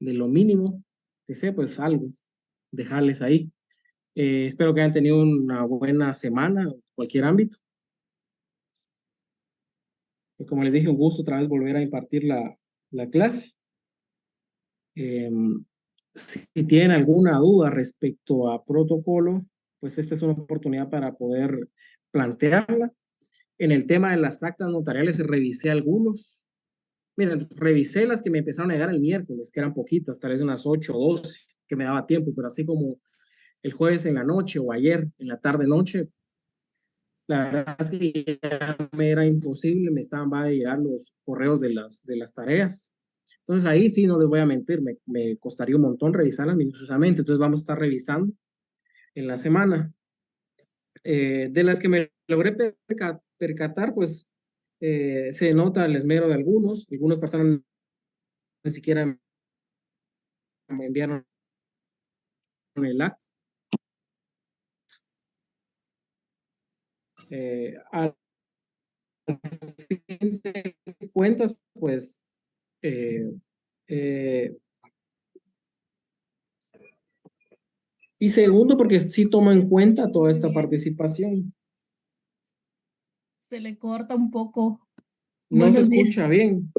de lo mínimo que sé, pues algo, dejarles ahí. Espero que hayan tenido una buena semana, en cualquier ámbito. Y como les dije, un gusto otra vez volver a impartir la clase. Si tienen alguna duda respecto a protocolo, pues esta es una oportunidad para poder plantearla. En el tema de las actas notariales revisé algunos. Miren, revisé las que me empezaron a llegar el miércoles, que eran poquitas, tal vez unas 8 o 12, que me daba tiempo, pero así como el jueves en la noche o ayer en la tarde-noche, la verdad es que ya me era imposible, me estaban va a llegar los correos de las tareas. Entonces ahí sí, no les voy a mentir, me costaría un montón revisarlas minuciosamente. Entonces vamos a estar revisando en la semana. De las que me logré percatar, pues se nota el esmero de algunas personas ni siquiera me enviaron el acta. Al fin de cuentas, pues eh, eh, y segundo, porque sí tomo en cuenta toda esta participación. Se le corta un poco. No se Buenos escucha días. bien.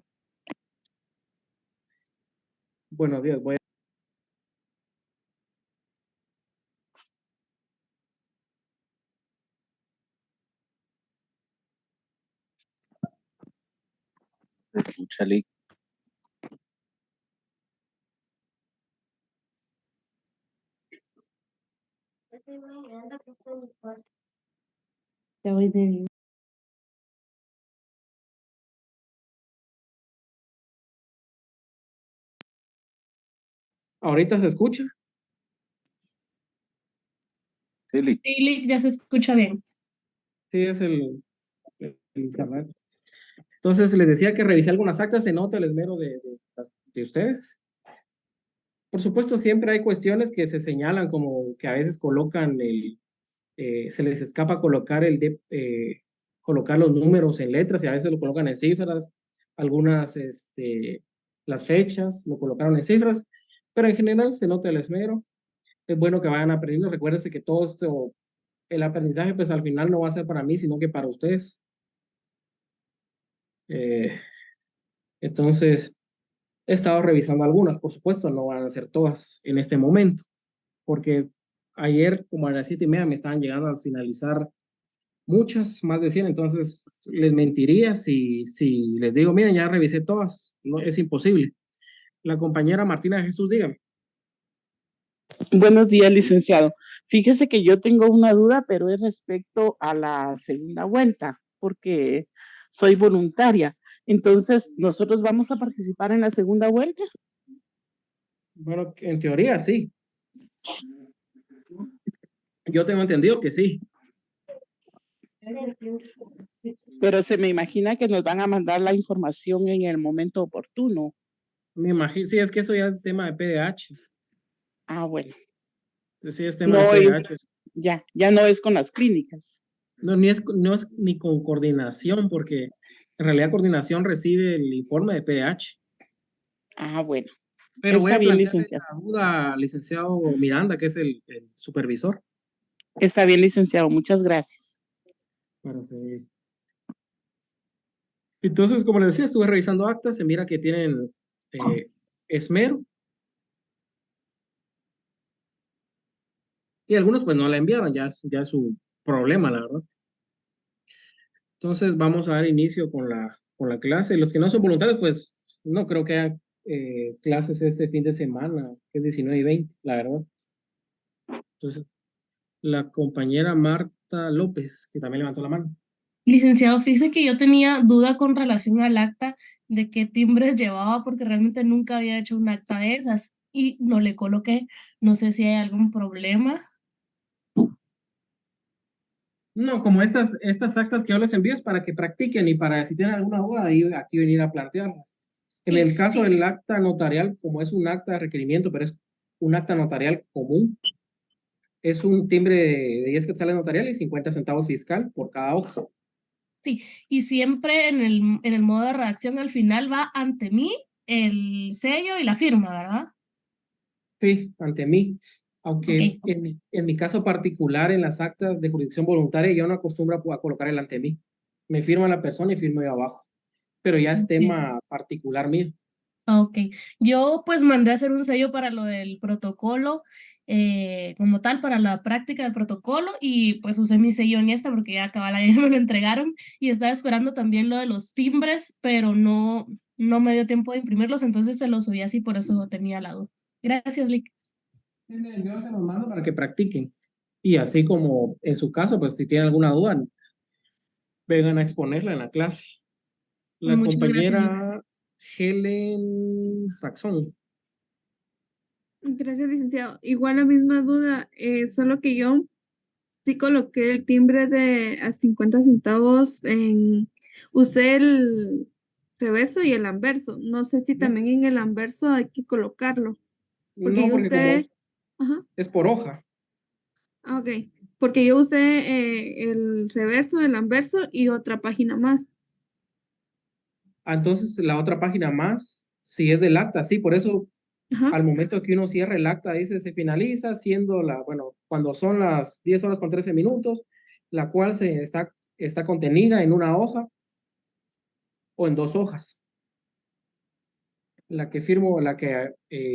Buenos días, voy a... Escúchale. Ya voy de... ¿Ahorita se escucha? Sí, Lick. Sí, Lick, ya se escucha bien. Sí, es el internet. Entonces les decía que revisé algunas actas, se nota el esmero de ustedes. Por supuesto, siempre hay cuestiones que se señalan como que a veces colocan se les escapa colocar los números en letras y a veces lo colocan en cifras. Algunas, las fechas lo colocaron en cifras, pero en general se nota el esmero. Es bueno que vayan aprendiendo. Recuérdense que todo esto, el aprendizaje, pues al final no va a ser para mí, sino que para ustedes. Eh, entonces, he estado revisando algunas, por supuesto, no van a ser todas en este momento, porque ayer, como a las 7:30, me estaban llegando al finalizar muchas, más de 100, entonces les mentiría si les digo, miren, ya revisé todas, no, es imposible. La compañera Martina Jesús, dígame. Buenos días, licenciado. Fíjese que yo tengo una duda, pero es respecto a la segunda vuelta, porque soy voluntaria. Entonces, ¿nosotros vamos a participar en la segunda vuelta? Bueno, en teoría sí. Yo tengo entendido que sí. Pero se me imagina que nos van a mandar la información en el momento oportuno. Me imagino, sí, es que eso ya es tema de PDH. Ah, bueno. Sí, es tema de No PDH. es, ya no es con las clínicas. No, no es ni con coordinación, porque en realidad coordinación recibe el informe de PDH. Ah, bueno. Pero voy Está a bien, plantearle licenciado. esa duda al licenciado Miranda, que es el supervisor. Está bien, licenciado. Muchas gracias. Para seguir. Entonces, como les decía, estuve revisando actas, se mira que tienen esmero. Y algunos pues no la enviaron, ya es su problema, la verdad. Entonces vamos a dar inicio con la clase. Los que no son voluntarios, pues no creo que haya clases este fin de semana, que es 19 y 20, la verdad. Entonces, la compañera Marta López, que también levantó la mano. Licenciado, fíjese que yo tenía duda con relación al acta de qué timbres llevaba porque realmente nunca había hecho un acta de esas y no le coloqué. No sé si hay algún problema. No, como estas actas que yo les envío es para que practiquen y para si tienen alguna duda, ahí aquí venir a plantearlas. En Sí, el caso sí. del acta notarial, como es un acta de requerimiento, pero es un acta notarial común, es un timbre de 10 quetzales notarial y 50 centavos fiscal por cada hoja. Sí, y siempre en el modo de redacción al final va ante mí el sello y la firma, ¿verdad? Sí, ante mí. Aunque Ok, en mi caso particular, en las actas de jurisdicción voluntaria, yo no acostumbro a colocar el ante mí. Me firma la persona y firmo yo abajo. Pero ya es ok. tema particular mío. Ok, yo pues mandé a hacer un sello para lo del protocolo, como tal, para la práctica del protocolo y pues usé mi sello en esta porque ya cabal ayer me lo entregaron y estaba esperando también lo de los timbres, pero no me dio tiempo de imprimirlos, entonces se los subí así, por eso tenía la duda. Gracias, Lick. Sí, miren, yo se los mando para que practiquen. Y así como en su caso, pues si tienen alguna duda, vengan a exponerla en la clase. La Muchas gracias, Lick. compañera Helen Raxón. Gracias, licenciado. Igual la misma duda, solo que yo sí coloqué el timbre de a 50 centavos usé el reverso y el anverso. No sé si también en el anverso hay que colocarlo, porque No, yo porque como usé, ajá, es por hoja. ok, porque yo usé el reverso, el anverso y otra página más. Entonces, la otra página más, si es del acta, sí, por eso Ajá, al momento que uno cierra el acta, dice se finaliza siendo bueno, cuando son las 10 horas con 13 minutos, la cual está contenida en una hoja o en dos hojas. La que firmo, la que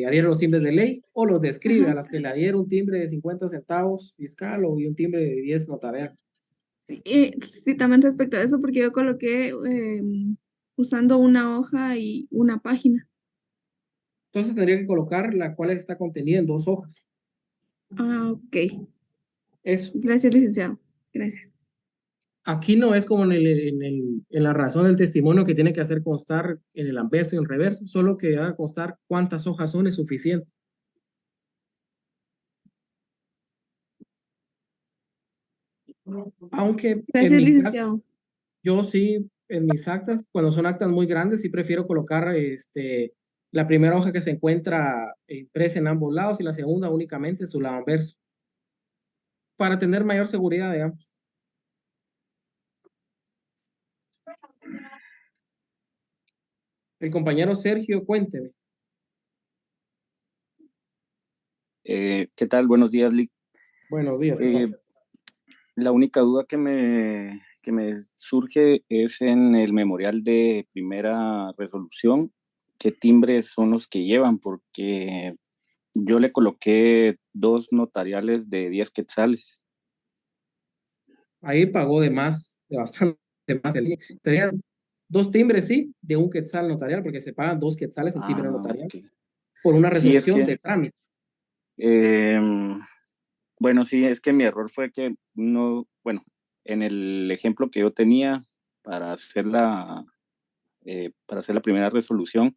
adhiere los timbres de ley o los describe, ajá. a las que le adhiere un timbre de 50 centavos fiscal o y un timbre de 10 notarial. Sí, sí, también respecto a eso, porque yo coloqué usando una hoja y una página. Entonces tendría que colocar la cual está contenida en dos hojas. Ah, ok. Eso. Gracias, licenciado. Gracias. Aquí no es como en la razón del testimonio que tiene que hacer constar en el anverso y en el reverso, solo que haga constar cuántas hojas son es suficiente. Aunque en Gracias, mi caso, licenciado. yo sí, en mis actas, cuando son actas muy grandes, sí prefiero colocar la primera hoja que se encuentra impresa en ambos lados y la segunda únicamente en su lado anverso, para tener mayor seguridad, digamos. El compañero Sergio, cuénteme. ¿Qué tal? Buenos días, Lick. Buenos días, ¿qué Eh, tal? la única duda que me surge es en el memorial de primera resolución, ¿qué timbres son los que llevan? Porque yo le coloqué 2 notariales de 10 quetzales. Ahí pagó de más, de bastante más. Tenía dos timbres, sí, de un quetzal notarial, porque se pagan 2 quetzales en timbre Ah, notarial ok. por una Sí, es resolución que, de trámite. bueno, sí, es que mi error fue que no, bueno, en el ejemplo que yo tenía para hacer para hacer la primera resolución,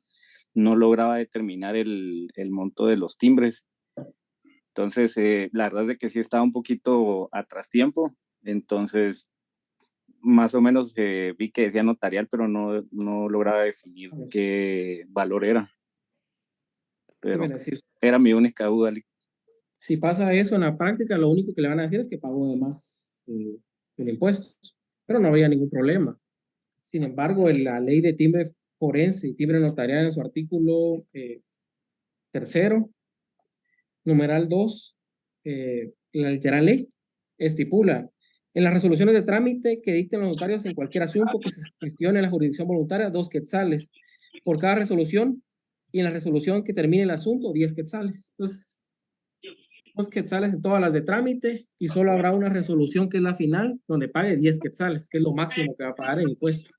no lograba determinar el monto de los timbres. Entonces, la verdad es de que sí estaba un poquito atrás tiempo. Entonces, más o menos vi que decía notarial, pero no lograba definir qué valor era. Pero Debe decir, era mi única duda. si pasa eso en la práctica, lo único que le van a decir es que pagó de más el impuesto, pero no había ningún problema. Sin embargo, en la ley de timbre forense y timbre notarial en su artículo tercero, numeral 2, la literal ley, estipula en las resoluciones de trámite que dicten los notarios en cualquier asunto que se gestione en la jurisdicción voluntaria, 2 quetzales por cada resolución, y en la resolución que termine el asunto, 10 quetzales. Entonces, 2 quetzales en todas las de trámite y solo habrá una resolución que es la final, donde pague 10 quetzales, que es lo máximo que va a pagar en impuesto.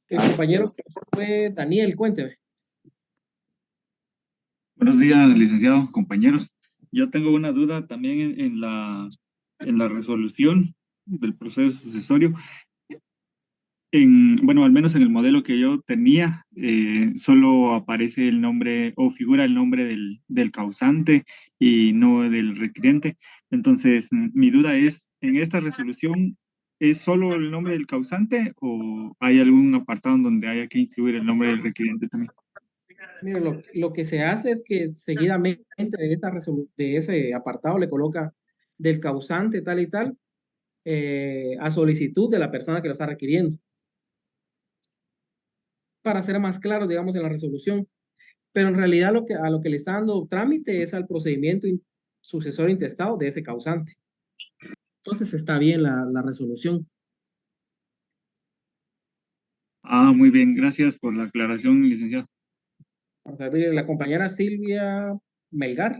El compañero que fue Daniel, cuénteme. Buenos días, licenciado, compañeros. Yo tengo una duda también en la resolución del proceso sucesorio. Bueno, al menos en el modelo que yo tenía, solo aparece el nombre o figura el nombre del causante y no del requiriente. Entonces, mi duda es, ¿en esta resolución es solo el nombre del causante o hay algún apartado en donde haya que incluir el nombre del requiriente también? Mire, lo que se hace es que seguidamente de ese apartado le coloca del causante tal y tal a solicitud de la persona que lo está requiriendo. Para ser más claros, digamos, en la resolución. pero en realidad a lo que le está dando trámite es al procedimiento sucesorio intestado de ese causante. Entonces está bien la resolución. Muy bien, gracias por la aclaración, licenciado. Vamos a ver, la compañera Silvia Melgar.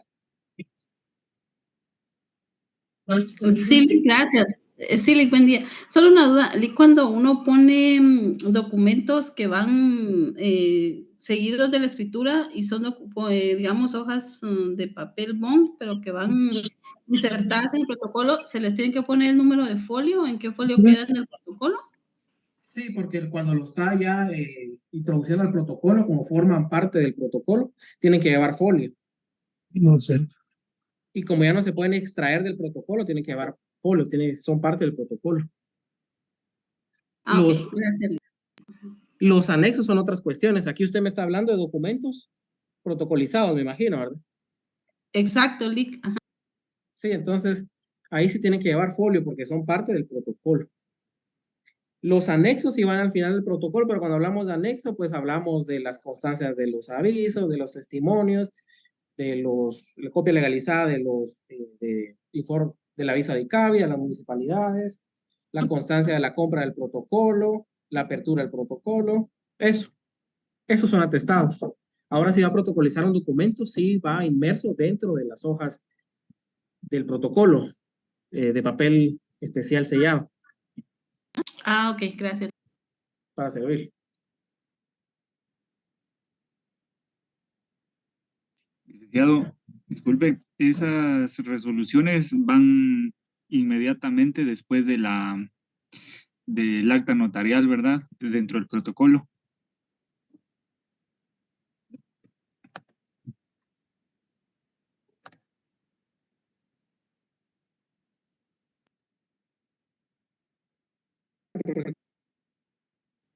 Sí, gracias. Sí, buen día. Solo una duda, cuando uno pone documentos que van seguidos de la escritura y son, digamos, hojas de papel bond, pero que van insertadas en el protocolo, ¿se les tiene que poner el número de folio? ¿En qué folio queda en el protocolo? Sí, porque cuando lo está ya introduciendo al protocolo, como forman parte del protocolo, tienen que llevar folio. No sé. Y como ya no se pueden extraer del protocolo, tienen que llevar folio, son parte del protocolo. Ok, gracias. Los anexos son otras cuestiones. Aquí usted me está hablando de documentos protocolizados, me imagino, ¿verdad? Exacto, Lic. Ajá. Sí, entonces ahí sí tienen que llevar folio porque son parte del protocolo. Los anexos sí van al final del protocolo, pero cuando hablamos de anexo, pues hablamos de las constancias de los avisos, de los testimonios, de la copia legalizada de los de la visa de ICABI a las municipalidades, la constancia de la compra del protocolo, la apertura del protocolo, esos son atestados. Ahora si va a protocolizar un documento, sí va inmerso dentro de las hojas del protocolo de papel especial sellado. Ok, gracias. Para servir. Licenciado, disculpe, esas resoluciones van inmediatamente después del acta notarial, ¿verdad? Dentro del protocolo.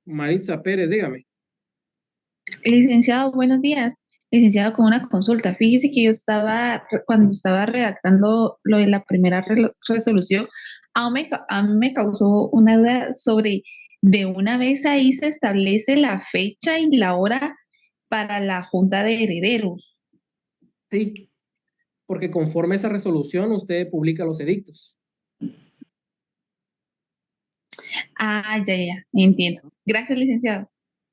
Maritza Pérez, dígame. Licenciado, buenos días. Licenciado, con una consulta. Fíjese que cuando estaba redactando lo de la primera resolución, a mí me causó una duda sobre, de una vez ahí se establece la fecha y la hora para la junta de herederos. Sí, porque conforme esa resolución usted publica los edictos. Ya, entiendo. Gracias, licenciado.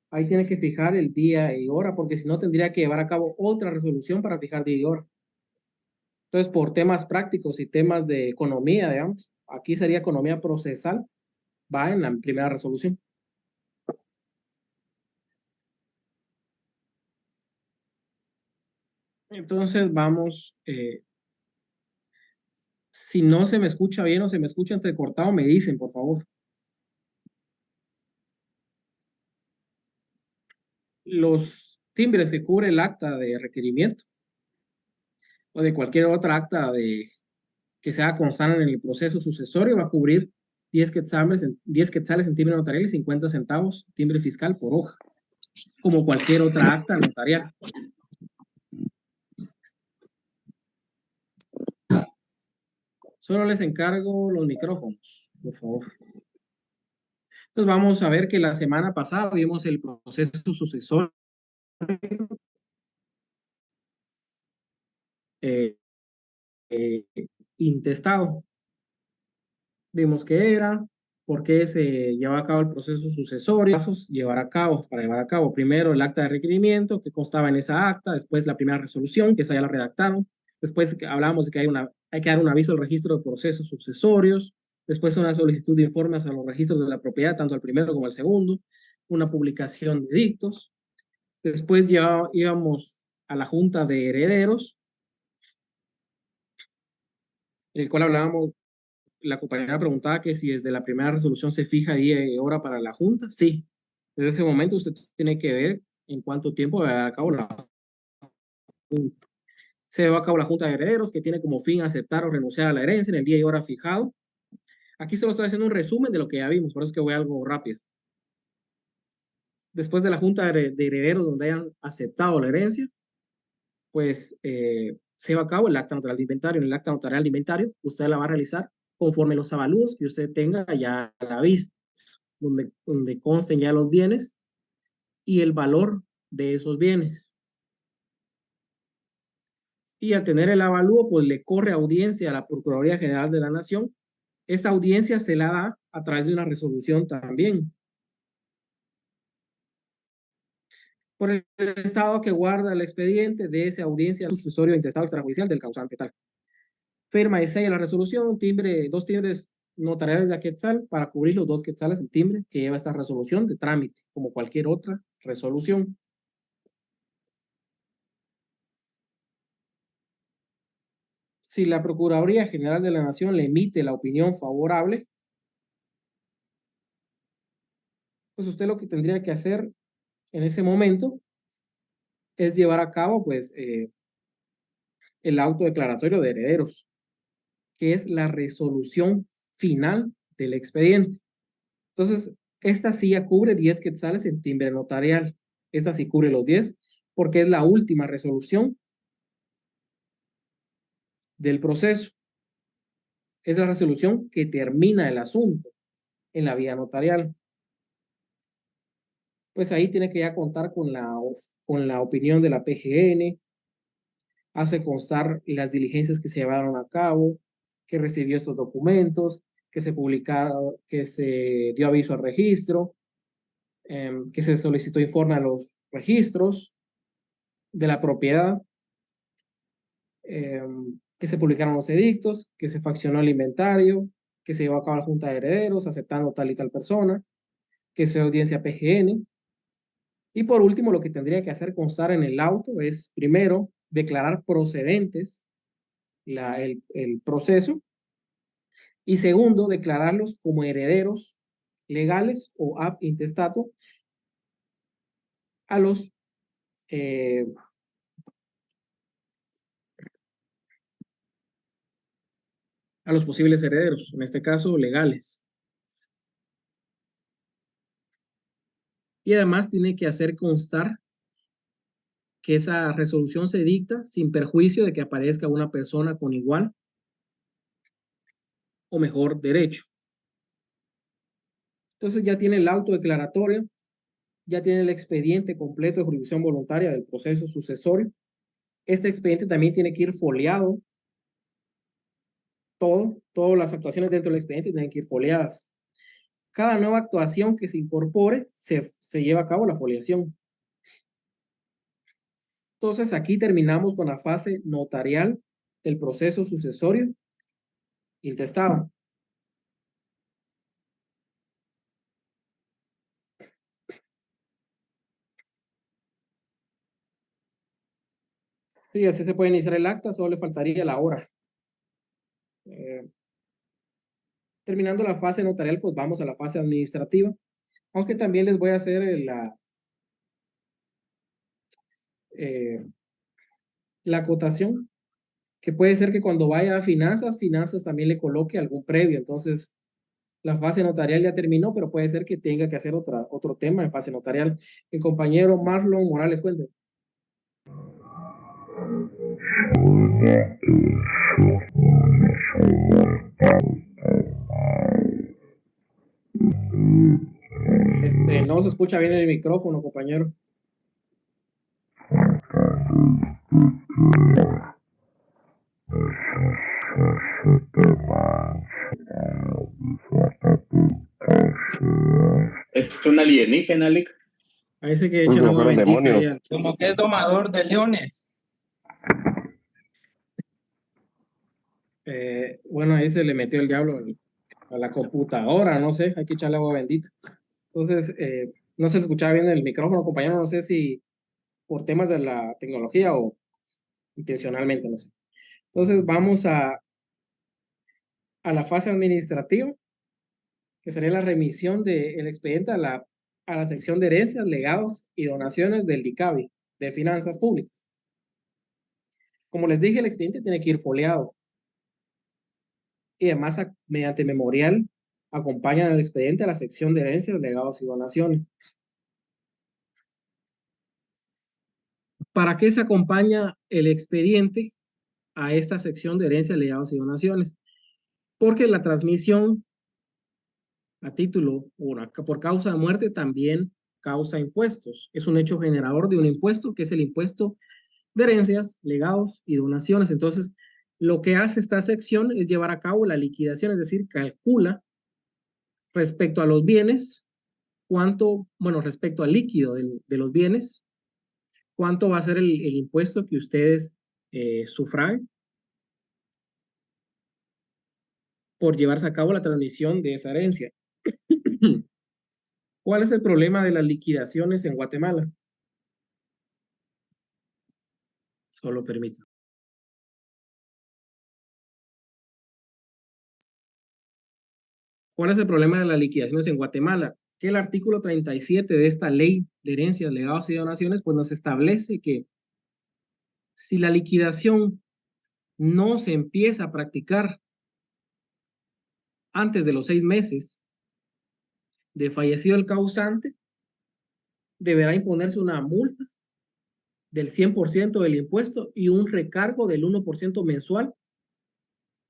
Ahí tiene que fijar el día y hora, porque si no tendría que llevar a cabo otra resolución para fijar día y hora. Entonces, por temas prácticos y temas de economía, digamos, aquí sería economía procesal, va en la primera resolución. Entonces, vamos, si no se me escucha bien o se me escucha entrecortado, me dicen, por favor. Los timbres que cubre el acta de requerimiento o de cualquier otra acta que sea constante en el proceso sucesorio va a cubrir 10 quetzales en timbre notarial y 50 centavos timbre fiscal por hoja, como cualquier otra acta notarial. Solo les encargo los micrófonos, por favor. Entonces vamos a ver que la semana pasada vimos el proceso sucesorio intestado. Vimos qué era, por qué se lleva a cabo el proceso sucesorio, para llevar a cabo primero el acta de requerimiento que constaba en esa acta, después la primera resolución, que esa ya la redactaron, después hablábamos de que hay que dar un aviso al registro de procesos sucesorios, después una solicitud de informes a los registros de la propiedad, tanto al primero como al segundo, una publicación de edictos, después ya íbamos a la junta de herederos, en el cual hablábamos. La compañera preguntaba que si desde la primera resolución se fija día y hora para la junta. Sí, desde ese momento usted tiene que ver en cuánto tiempo va a llevar a cabo la junta. Se lleva a cabo la junta de herederos, que tiene como fin aceptar o renunciar a la herencia en el día y hora fijado. Aquí se lo estoy haciendo un resumen de lo que ya vimos, por eso es que voy algo rápido. Después de la junta de herederos donde hayan aceptado la herencia, pues se lleva a cabo el acta notarial de inventario. En el acta notarial de inventario, usted la va a realizar conforme los avalúos que usted tenga ya a la vista, donde consten ya los bienes y el valor de esos bienes. y al tener el avalúo, pues le corre audiencia a la Procuraduría General de la Nación. Esta audiencia se la da a través de una resolución también. Por el estado que guarda el expediente de esa audiencia sucesorio intestado extrajudicial del causante tal. Firma y sella la resolución, timbre, 2 timbres notariales de quetzal para cubrir los 2 quetzales el timbre que lleva esta resolución de trámite, como cualquier otra resolución. Si la Procuraduría General de la Nación le emite la opinión favorable, pues usted lo que tendría que hacer en ese momento es llevar a cabo, pues, el auto declaratorio de herederos, que es la resolución final del expediente. Entonces, esta sí ya cubre 10 quetzales en timbre notarial. Esta sí cubre los 10 porque es la última resolución del proceso. Es la resolución que termina el asunto en la vía notarial. Pues ahí tiene que ya contar con la opinión de la PGN, hace constar las diligencias que se llevaron a cabo, que recibió estos documentos, que se publicaron, que se dio aviso al registro, que se solicitó informe a los registros de la propiedad, que se publicaron los edictos, que se faccionó el inventario, que se llevó a cabo la Junta de Herederos aceptando tal y tal persona, que se audiencia PGN. Y por último, lo que tendría que hacer constar en el auto es, primero, declarar procedentes el proceso, y segundo, declararlos como herederos legales o ab intestato a los posibles herederos, en este caso legales. Y además tiene que hacer constar que esa resolución se dicta sin perjuicio de que aparezca una persona con igual o mejor derecho. Entonces ya tiene el auto declaratorio, ya tiene el expediente completo de jurisdicción voluntaria del proceso sucesorio. Este expediente también tiene que ir foliado. Todas las actuaciones dentro del expediente tienen que ir foliadas. Cada nueva actuación que se incorpore, se lleva a cabo la foliación. Entonces aquí terminamos con la fase notarial del proceso sucesorio intestado. Sí, así se puede iniciar el acta, solo le faltaría la hora. Terminando la fase notarial, pues vamos a la fase administrativa, aunque también les voy a hacer la acotación, que puede ser que cuando vaya a finanzas también le coloque algún previo. Entonces, la fase notarial ya terminó, pero puede ser que tenga que hacer otro tema en fase notarial. El compañero Marlon Morales, cuente. No se escucha bien el micrófono, compañero. Es un alienígena, Lick. Parece que echa agua bendita. Como que es domador de leones. Bueno, ahí se le metió el diablo a la computadora, no sé, hay que echarle agua bendita. Entonces, no se escuchaba bien el micrófono, compañero, no sé si por temas de la tecnología o intencionalmente, no sé. Entonces, vamos a la fase administrativa, que sería la remisión del expediente a la sección de herencias, legados y donaciones del DICABI, de Finanzas Públicas. Como les dije, el expediente tiene que ir foliado. Y además, mediante memorial, acompañan el expediente a la sección de herencias, legados y donaciones. ¿Para qué se acompaña el expediente a esta sección de herencias, legados y donaciones? Porque la transmisión a título o por causa de muerte también causa impuestos. Es un hecho generador de un impuesto, que es el impuesto de herencias, legados y donaciones. Entonces, lo que hace esta sección es llevar a cabo la liquidación, es decir, calcula respecto a los bienes, respecto al líquido de los bienes, cuánto va a ser el impuesto que ustedes sufraguen por llevarse a cabo la transmisión de esa herencia. ¿Cuál es el problema de las liquidaciones en Guatemala? Solo permito. ¿Cuál es el problema de las liquidaciones en Guatemala? Que el artículo 37 de esta ley de herencias, legados y donaciones, pues nos establece que si la liquidación no se empieza a practicar antes de los 6 meses de fallecido el causante, deberá imponerse una multa del 100% del impuesto y un recargo del 1% mensual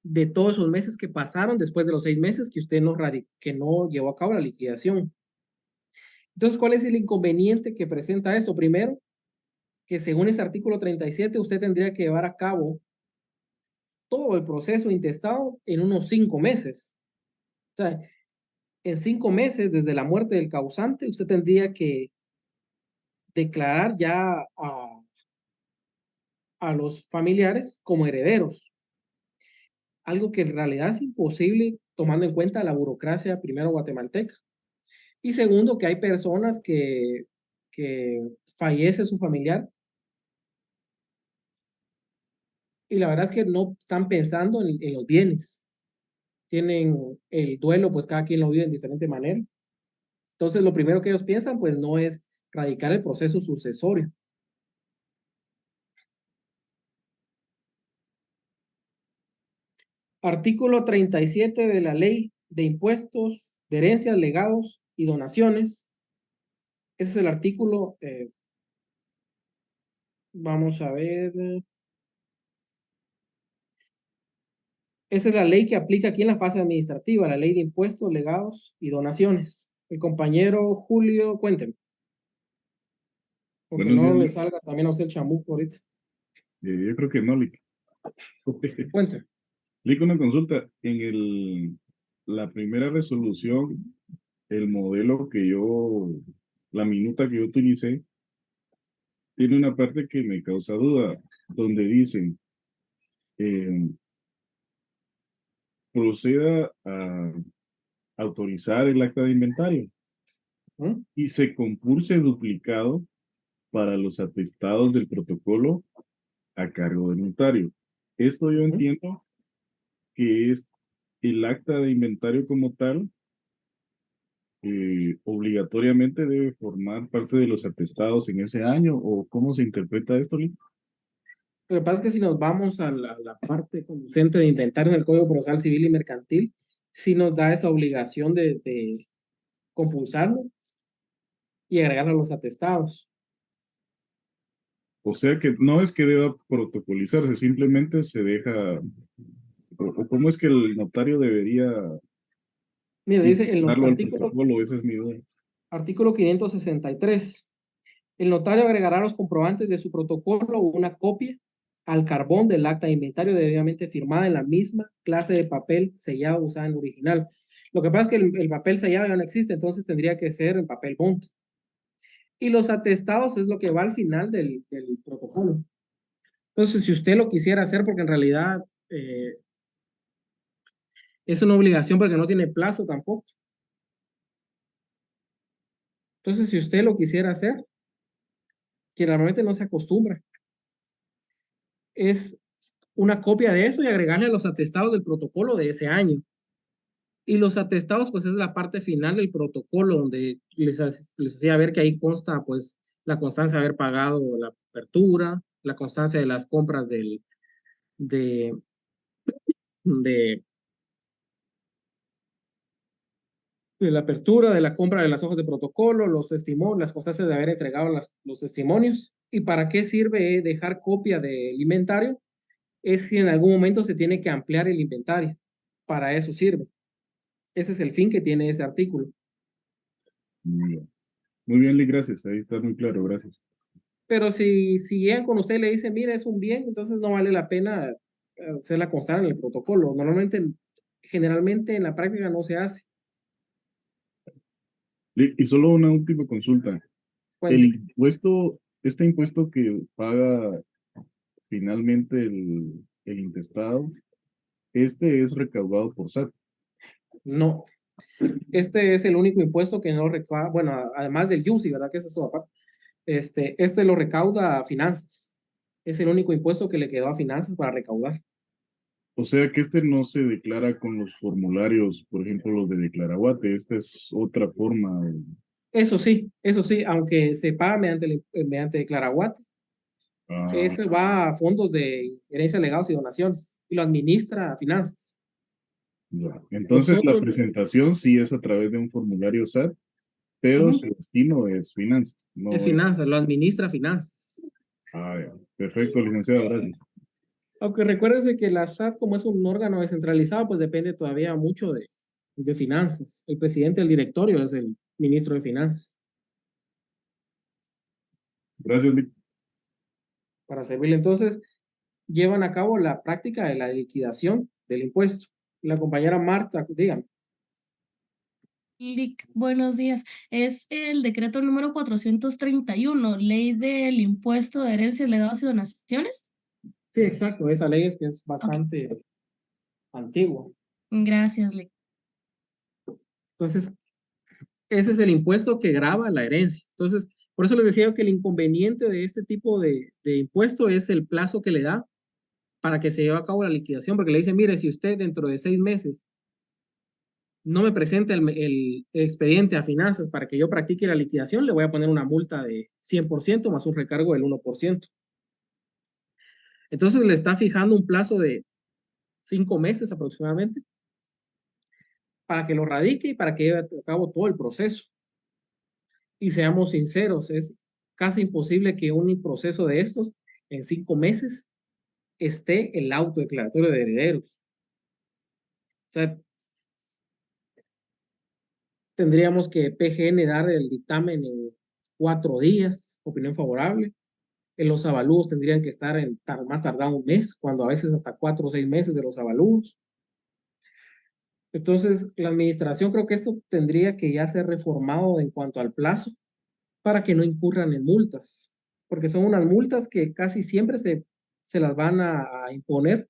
de todos esos meses que pasaron después de los 6 meses que usted que no llevó a cabo la liquidación. Entonces, ¿cuál es el inconveniente que presenta esto? Primero, que según ese artículo 37, usted tendría que llevar a cabo todo el proceso intestado en unos 5 meses. O sea, en 5 meses desde la muerte del causante, usted tendría que declarar ya a los familiares como herederos. Algo que en realidad es imposible tomando en cuenta la burocracia, primero guatemalteca. Y segundo, que hay personas que fallece su familiar y la verdad es que no están pensando en los bienes. Tienen el duelo, pues cada quien lo vive en diferente manera. Entonces, lo primero que ellos piensan, pues no es radicar el proceso sucesorio. Artículo 37 de la Ley de Impuestos, de Herencias, Legados y Donaciones. Ese es el artículo, vamos a ver. Esa es la ley que aplica aquí en la fase administrativa, la Ley de Impuestos, Legados y Donaciones. El compañero Julio, cuénteme. Porque Buenos no días, le Lick. salga también a usted el chamuco ahorita. Yo creo que no, Lick. Cuénteme. Lick, una consulta. La primera resolución, el modelo la minuta que yo utilicé, tiene una parte que me causa duda, donde dicen, proceda a autorizar el acta de inventario y se compulse duplicado para los atestados del protocolo a cargo del notario. Esto yo entiendo que es el acta de inventario como tal, obligatoriamente debe formar parte de los atestados en ese año, o cómo se interpreta esto, Lick. Lo que pasa es que si nos vamos a la parte conducente de inventario en el Código Procesal Civil y Mercantil, sí nos da esa obligación de compulsarlo y agregarlo a los atestados. O sea que no es que deba protocolizarse, simplemente se deja, o cómo es que el notario debería Mira, dice el darlo al artículo, protocolo, esa es mi duda. artículo 563. El notario agregará a los comprobantes de su protocolo una copia al carbón del acta de inventario debidamente firmada en la misma clase de papel sellado usada en el original. Lo que pasa es que el papel sellado ya no existe, entonces tendría que ser en papel bond. Y los atestados es lo que va al final del protocolo. Entonces, si usted lo quisiera hacer, porque en realidad es una obligación porque no tiene plazo tampoco. Entonces, si usted lo quisiera hacer, que normalmente no se acostumbra, es una copia de eso y agregarle a los atestados del protocolo de ese año. Y los atestados, pues es la parte final del protocolo donde les hacía ver que ahí consta, pues, la constancia de haber pagado la apertura, la constancia de las compras de la apertura, de la compra de las hojas de protocolo, los testimonios, las constancias de haber entregado los testimonios. ¿Y para qué sirve dejar copia del inventario? Es si en algún momento se tiene que ampliar el inventario. Para eso sirve. Ese es el fin que tiene ese artículo. Muy bien, Lick, gracias. Ahí está muy claro, gracias. Pero si llegan con usted y le dicen, mire, es un bien, entonces no vale la pena hacerla constar en el protocolo. Normalmente, generalmente en la práctica no se hace. Y solo una última consulta. El Cuente. impuesto, este impuesto que paga finalmente el intestado, este es recaudado por SAT. No. Este es el único impuesto que no recauda, bueno, además del UCI, ¿verdad? Que es eso aparte. Este lo recauda a finanzas. Es el único impuesto que le quedó a finanzas para recaudar. O sea que este no se declara con los formularios, por ejemplo, los de Declaraguate. Esta es otra forma. Eso sí, aunque se paga mediante Declaraguate, Ah, eso va a fondos de herencia, legados y donaciones y lo administra a finanzas. ya. Entonces la Nosotros, presentación sí es a través de un formulario SAT, pero ujú, su destino es finanzas. es No es... finanzas, lo administra finanzas. Ah, ya. Perfecto, licenciado. Gracias. Aunque recuérdese que la SAT, como es un órgano descentralizado, pues depende todavía mucho de finanzas. El presidente del directorio es el ministro de finanzas. Gracias, Vic. Para servirle, entonces, llevan a cabo la práctica de la liquidación del impuesto. La compañera Marta, dígame. Lic, buenos días. Es el decreto número 431, ley del impuesto de herencias, legados y donaciones. Sí, exacto, esa ley es que es Ok, bastante antigua. gracias, Lic. Entonces, ese es el impuesto que grava la herencia. Entonces, por eso les decía yo que el inconveniente de este tipo de impuesto es el plazo que le da para que se lleve a cabo la liquidación, porque le dice, mire, si usted dentro de 6 meses no me presenta el expediente a finanzas para que yo practique la liquidación, le voy a poner una multa de 100% más un recargo del 1%. Entonces le está fijando un plazo de 5 meses aproximadamente para que lo radique y para que lleve a cabo todo el proceso. Y seamos sinceros, es casi imposible que un proceso de estos en 5 meses esté el auto declaratorio de herederos. O sea, tendríamos que PGN dar el dictamen en 4 días, opinión favorable. En los avalúos tendrían que estar en más tardado un mes, cuando a veces hasta 4 o 6 meses de los avalúos. Entonces, la administración creo que esto tendría que ya ser reformado en cuanto al plazo para que no incurran en multas, porque son unas multas que casi siempre se las van a imponer,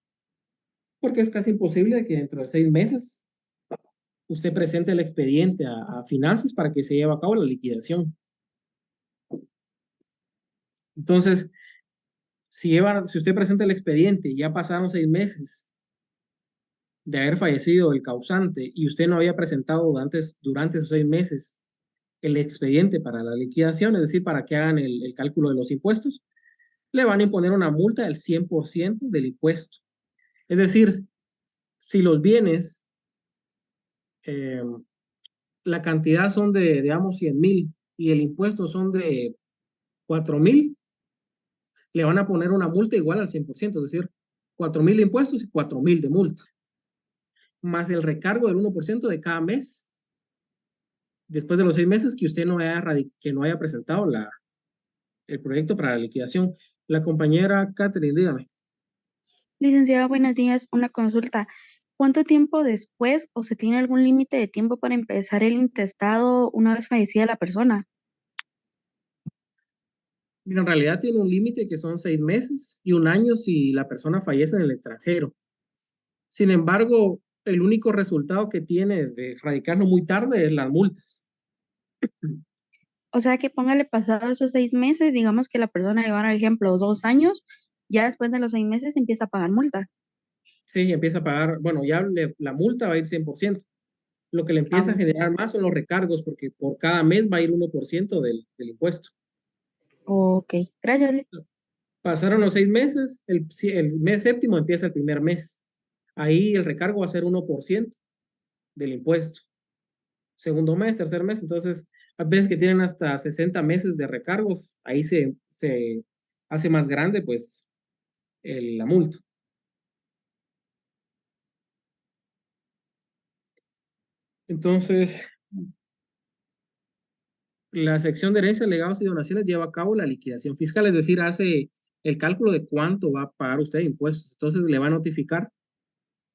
porque es casi imposible que dentro de 6 meses usted presente el expediente a finanzas para que se lleve a cabo la liquidación. Entonces, si usted presenta el expediente y ya pasaron 6 meses de haber fallecido el causante y usted no había presentado durante esos 6 meses el expediente para la liquidación, es decir, para que hagan el cálculo de los impuestos, le van a imponer una multa del 100% del impuesto. Es decir, si los bienes, eh, la cantidad son de, digamos, 100,000 y el impuesto son de 4,000, le van a poner una multa igual al 100%, es decir, 4,000 de impuestos y 4,000 de multa, más el recargo del 1% de cada mes, después de los 6 meses que usted que no haya presentado el proyecto para la liquidación. La compañera Catherine, dígame. Licenciada, buenos días. Una consulta. ¿Cuánto tiempo después o se tiene algún límite de tiempo para empezar el intestado una vez fallecida la persona? Mira, en realidad tiene un límite que son 6 meses y un año si la persona fallece en el extranjero. Sin embargo, el único resultado que tiene de radicarlo muy tarde es las multas. O sea que póngale pasado esos 6 meses, digamos que la persona llevara, por ejemplo, 2 años, ya después de los 6 meses empieza a pagar multa. Sí, empieza a pagar, bueno, ya la multa va a ir 100%. Lo que le Ah, empieza a generar más son los recargos, porque por cada mes va a ir 1% del impuesto. ok, gracias. Pasaron los 6 meses, el mes séptimo empieza el primer mes. Ahí el recargo va a ser 1% del impuesto. Segundo mes, tercer mes, entonces, a veces que tienen hasta 60 meses de recargos, ahí se hace más grande, pues, la multa. Entonces, La sección de herencias, legados y donaciones lleva a cabo la liquidación fiscal, es decir, hace el cálculo de cuánto va a pagar usted de impuestos. Entonces le va a notificar.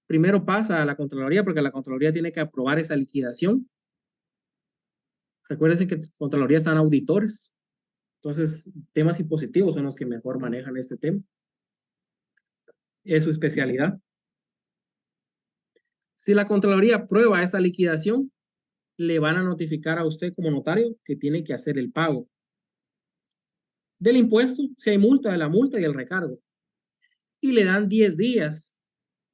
Primero pasa a la Contraloría porque la Contraloría tiene que aprobar esa liquidación. Recuérdense que en Contraloría están auditores. Entonces, temas impositivos son los que mejor manejan este tema. Es su especialidad. Si la Contraloría aprueba esta liquidación, le van a notificar a usted como notario que tiene que hacer el pago del impuesto, si hay multa, de la multa y el recargo. Y le dan 10 días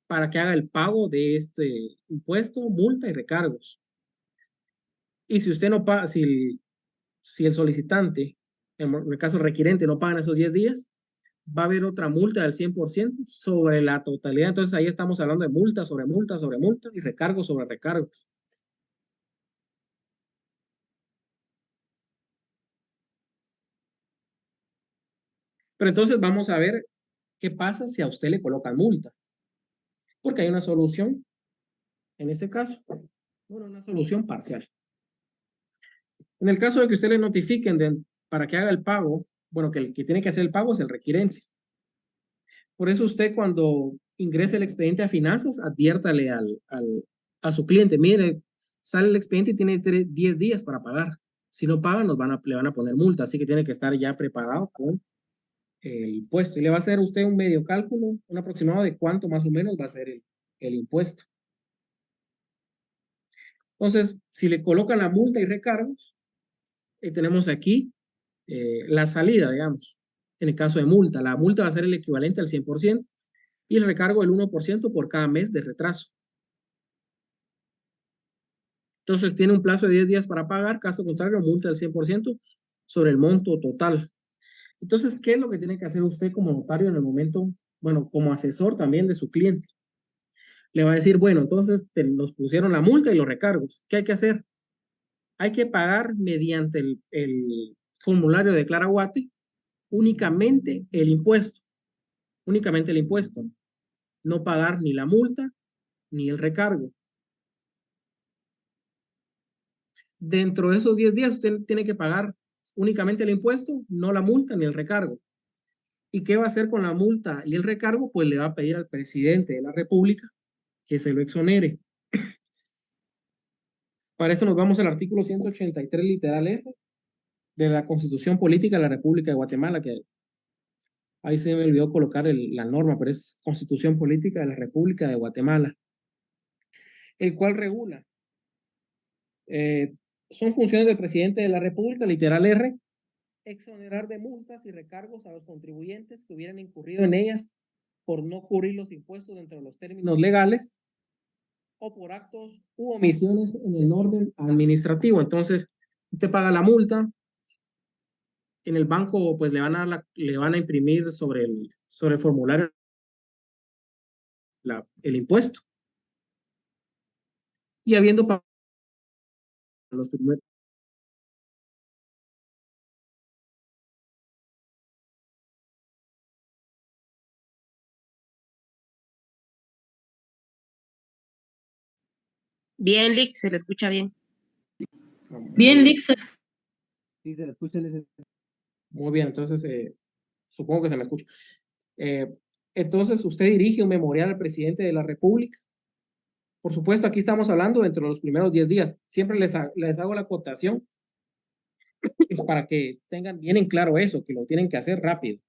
para que haga el pago de este impuesto, multa y recargos. Y si usted no paga, si el solicitante, en el caso requirente, no pagan esos 10 días, va a haber otra multa del 100% sobre la totalidad. Entonces ahí estamos hablando de multa sobre multa sobre multa y recargo sobre recargo. Pero entonces vamos a ver qué pasa si a usted le colocan multa. Porque hay una solución, en este caso, bueno, una solución parcial. En el caso de que usted le notifiquen para que haga el pago, bueno, que el que tiene que hacer el pago es el requirente. Por eso usted cuando ingrese el expediente a finanzas, adviértale a su cliente, mire, sale el expediente y tiene 10 días para pagar. Si no paga, le van a poner multa, así que tiene que estar ya preparado con el impuesto. Y le va a hacer usted un medio cálculo, un aproximado de cuánto más o menos va a ser el impuesto. Entonces, si le colocan la multa y recargos, tenemos aquí la salida, digamos. En el caso de multa, la multa va a ser el equivalente al 100% y el recargo el 1% por cada mes de retraso. Entonces tiene un plazo de 10 días para pagar, caso contrario, multa del 100% sobre el monto total. Entonces, ¿qué es lo que tiene que hacer usted como notario en el momento, bueno, como asesor también de su cliente? Le va a decir, bueno, entonces nos pusieron la multa y los recargos. ¿Qué hay que hacer? Hay que pagar mediante el formulario de Declara Guate únicamente el impuesto. Únicamente el impuesto. No pagar ni la multa ni el recargo. Dentro de esos 10 días usted tiene que pagar únicamente el impuesto, no la multa ni el recargo. ¿Y qué va a hacer con la multa y el recargo? Pues le va a pedir al presidente de la República que se lo exonere. Para eso nos vamos al artículo 183 literal F de la Constitución Política de la República de Guatemala, que ahí se me olvidó colocar la norma, pero es Constitución Política de la República de Guatemala, el cual regula. Son funciones del presidente de la República, literal R, exonerar de multas y recargos a los contribuyentes que hubieran incurrido en ellas por no cubrir los impuestos dentro de los términos legales o por actos u omisiones en el orden administrativo. Entonces, usted paga la multa, en el banco pues le van a imprimir sobre el formulario el impuesto. Y habiendo pagado los primeros. Bien, Lick, se le escucha bien. Bien, Lick. Sí, se le escucha. Muy bien, entonces supongo que se me escucha. Entonces, usted dirige un memorial al presidente de la República. Por supuesto, aquí estamos hablando dentro de los primeros 10 días. Siempre les hago la acotación para que tengan bien en claro eso, que lo tienen que hacer rápido.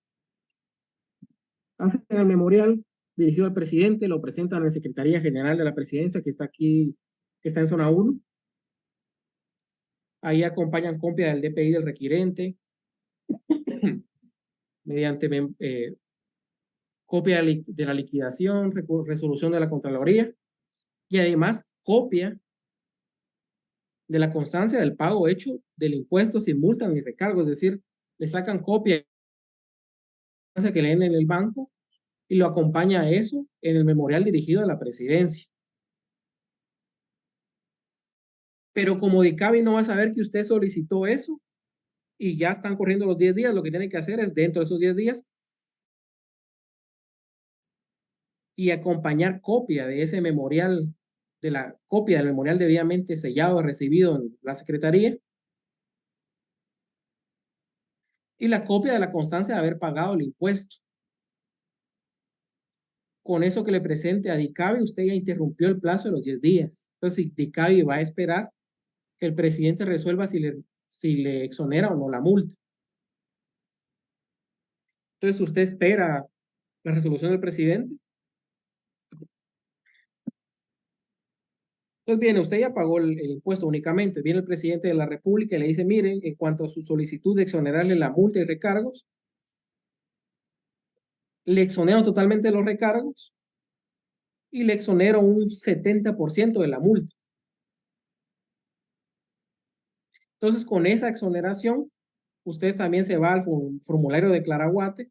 Hacen el memorial dirigido al presidente, lo presentan en la Secretaría General de la Presidencia, que está aquí, que está en zona 1. Ahí acompañan copia del DPI del requirente, mediante copia de la liquidación, resolución de la Contraloría, y además copia de la constancia del pago hecho del impuesto sin multa ni recargo, es decir, le sacan copia que leen en el banco y lo acompaña a eso en el memorial dirigido a la presidencia. Pero como DICABI no va a saber que usted solicitó eso y ya están corriendo los 10 días, lo que tiene que hacer es dentro de esos 10 días y acompañar copia de ese memorial, de la copia del memorial debidamente sellado recibido en la Secretaría y la copia de la constancia de haber pagado el impuesto. Con eso que le presente a DICABI, usted ya interrumpió el plazo de los 10 días. Entonces, DICABI va a esperar que el presidente resuelva si le exonera o no la multa. Entonces, usted espera la resolución del presidente. Entonces, viene, usted ya pagó el impuesto únicamente. Viene el presidente de la República y le dice, miren, en cuanto a su solicitud de exonerarle la multa y recargos, le exonero totalmente los recargos y le exonero un 70% de la multa. Entonces, con esa exoneración, usted también se va al formulario de Claraguate,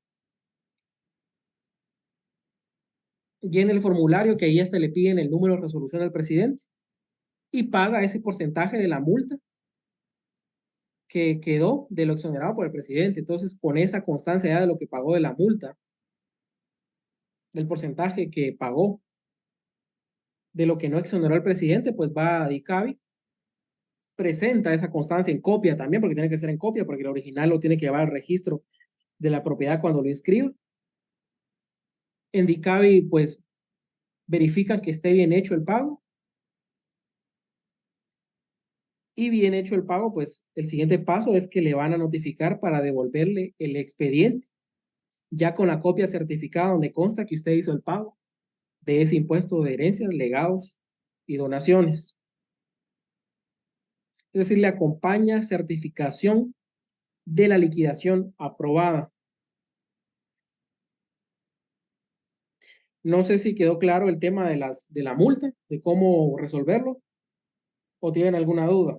llena el formulario que ahí hasta le piden el número de resolución al presidente y paga ese porcentaje de la multa que quedó de lo exonerado por el presidente. Entonces, con esa constancia ya de lo que pagó de la multa, del porcentaje que pagó de lo que no exoneró al presidente, pues va a DICABI, presenta esa constancia en copia también, porque tiene que ser en copia, porque el original lo tiene que llevar al registro de la propiedad cuando lo inscriba. En DICABI, pues, verifican que esté bien hecho el pago. Y bien hecho el pago, pues, el siguiente paso es que le van a notificar para devolverle el expediente, ya con la copia certificada donde consta que usted hizo el pago de ese impuesto de herencias, legados y donaciones. Es decir, le acompaña certificación de la liquidación aprobada. No sé si quedó claro el tema de la multa, de cómo resolverlo, o tienen alguna duda.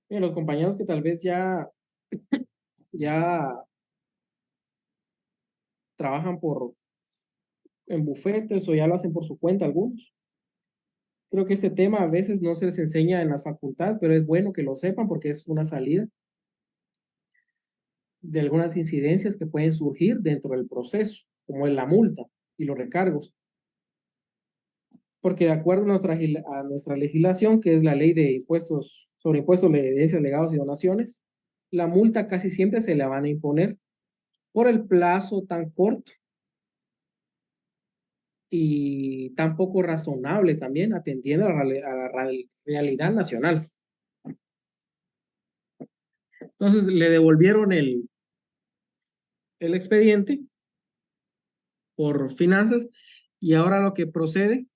Bien, los compañeros que tal vez ya trabajan en bufetes o ya lo hacen por su cuenta algunos. Creo que este tema a veces no se les enseña en las facultades, pero es bueno que lo sepan porque es una salida de algunas incidencias que pueden surgir dentro del proceso, como es la multa y los recargos. Porque de acuerdo a nuestra legislación, que es la ley de impuestos sobre impuestos de herencias, legados y donaciones, la multa casi siempre se la van a imponer por el plazo tan corto y tan poco razonable también, atendiendo a la realidad nacional. Entonces le devolvieron el expediente por finanzas y ahora lo que procede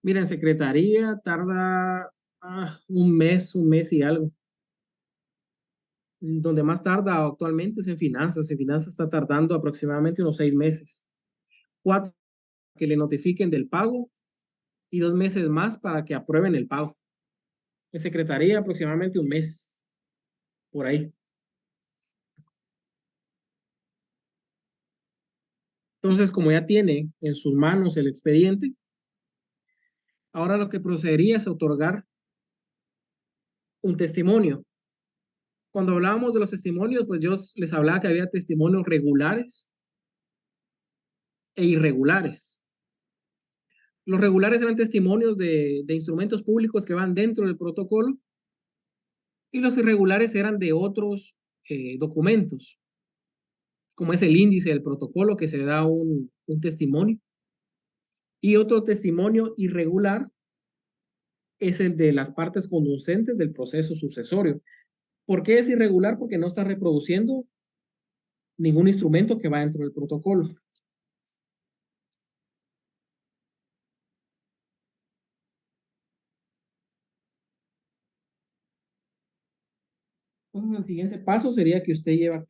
miren, secretaría tarda un mes y algo. Donde más tarda actualmente es en finanzas. En finanzas está tardando aproximadamente unos 6 meses. 4 que le notifiquen del pago y 2 meses más para que aprueben el pago. En secretaría aproximadamente un mes, por ahí. Entonces, como ya tiene en sus manos el expediente, ahora lo que procedería es otorgar un testimonio. Cuando hablábamos de los testimonios, pues yo les hablaba que había testimonios regulares e irregulares. Los regulares eran testimonios de instrumentos públicos que van dentro del protocolo y los irregulares eran de otros documentos, como es el índice del protocolo que se da un testimonio. Y otro testimonio irregular es el de las partes conducentes del proceso sucesorio. ¿Por qué es irregular? Porque no está reproduciendo ningún instrumento que va dentro del protocolo. Entonces, el siguiente paso sería que usted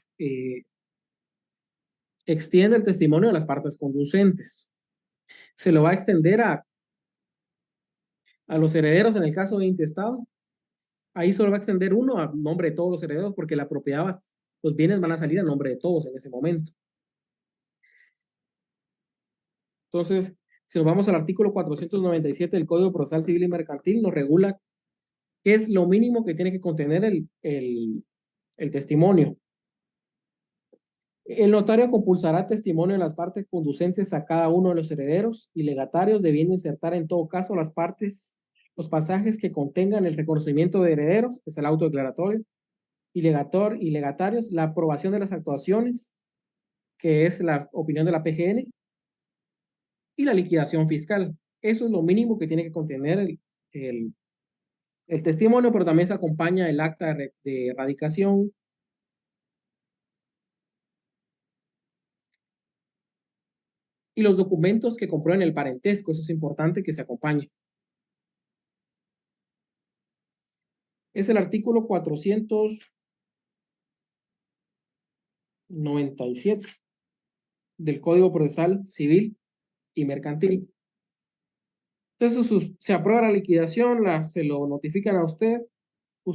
extienda el testimonio de las partes conducentes. Se lo va a extender a los herederos en el caso de intestado. Ahí solo va a extender uno a nombre de todos los herederos porque la propiedad, los bienes van a salir a nombre de todos en ese momento. Entonces, si nos vamos al artículo 497 del Código Procesal Civil y Mercantil, nos regula qué es lo mínimo que tiene que contener el testimonio. El notario compulsará testimonio de las partes conducentes a cada uno de los herederos y legatarios, debiendo insertar en todo caso las partes, los pasajes que contengan el reconocimiento de herederos, que es el auto declaratorio, y legatarios, la aprobación de las actuaciones, que es la opinión de la PGN, y la liquidación fiscal. Eso es lo mínimo que tiene que contener el testimonio, pero también se acompaña el acta de erradicación, y los documentos que comprueben el parentesco. Eso es importante que se acompañe. Es el artículo 497 del Código Procesal Civil y Mercantil. Entonces, se aprueba la liquidación, se lo notifican a usted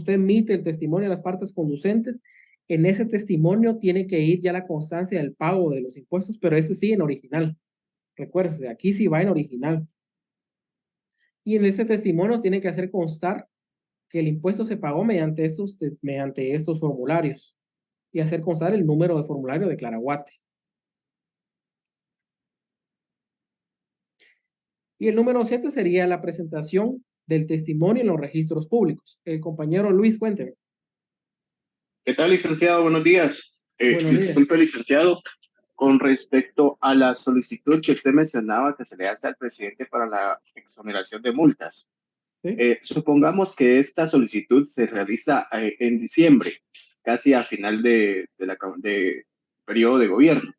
emite el testimonio de las partes conducentes. En ese testimonio tiene que ir ya la constancia del pago de los impuestos, pero este sí en original. Recuérdese, aquí sí va en original. Y en ese testimonio tiene que hacer constar que el impuesto se pagó mediante estos formularios y hacer constar el número de formulario de Claraguate. Y el número 7 sería la presentación del testimonio en los registros públicos. El compañero Luis, cuénteme. ¿Qué tal, licenciado? Buenos días. Buenos días. Disculpe, licenciado, con respecto a la solicitud que usted mencionaba que se le hace al presidente para la exoneración de multas. ¿Sí? Supongamos que esta solicitud se realiza en diciembre, casi a final de periodo de gobierno.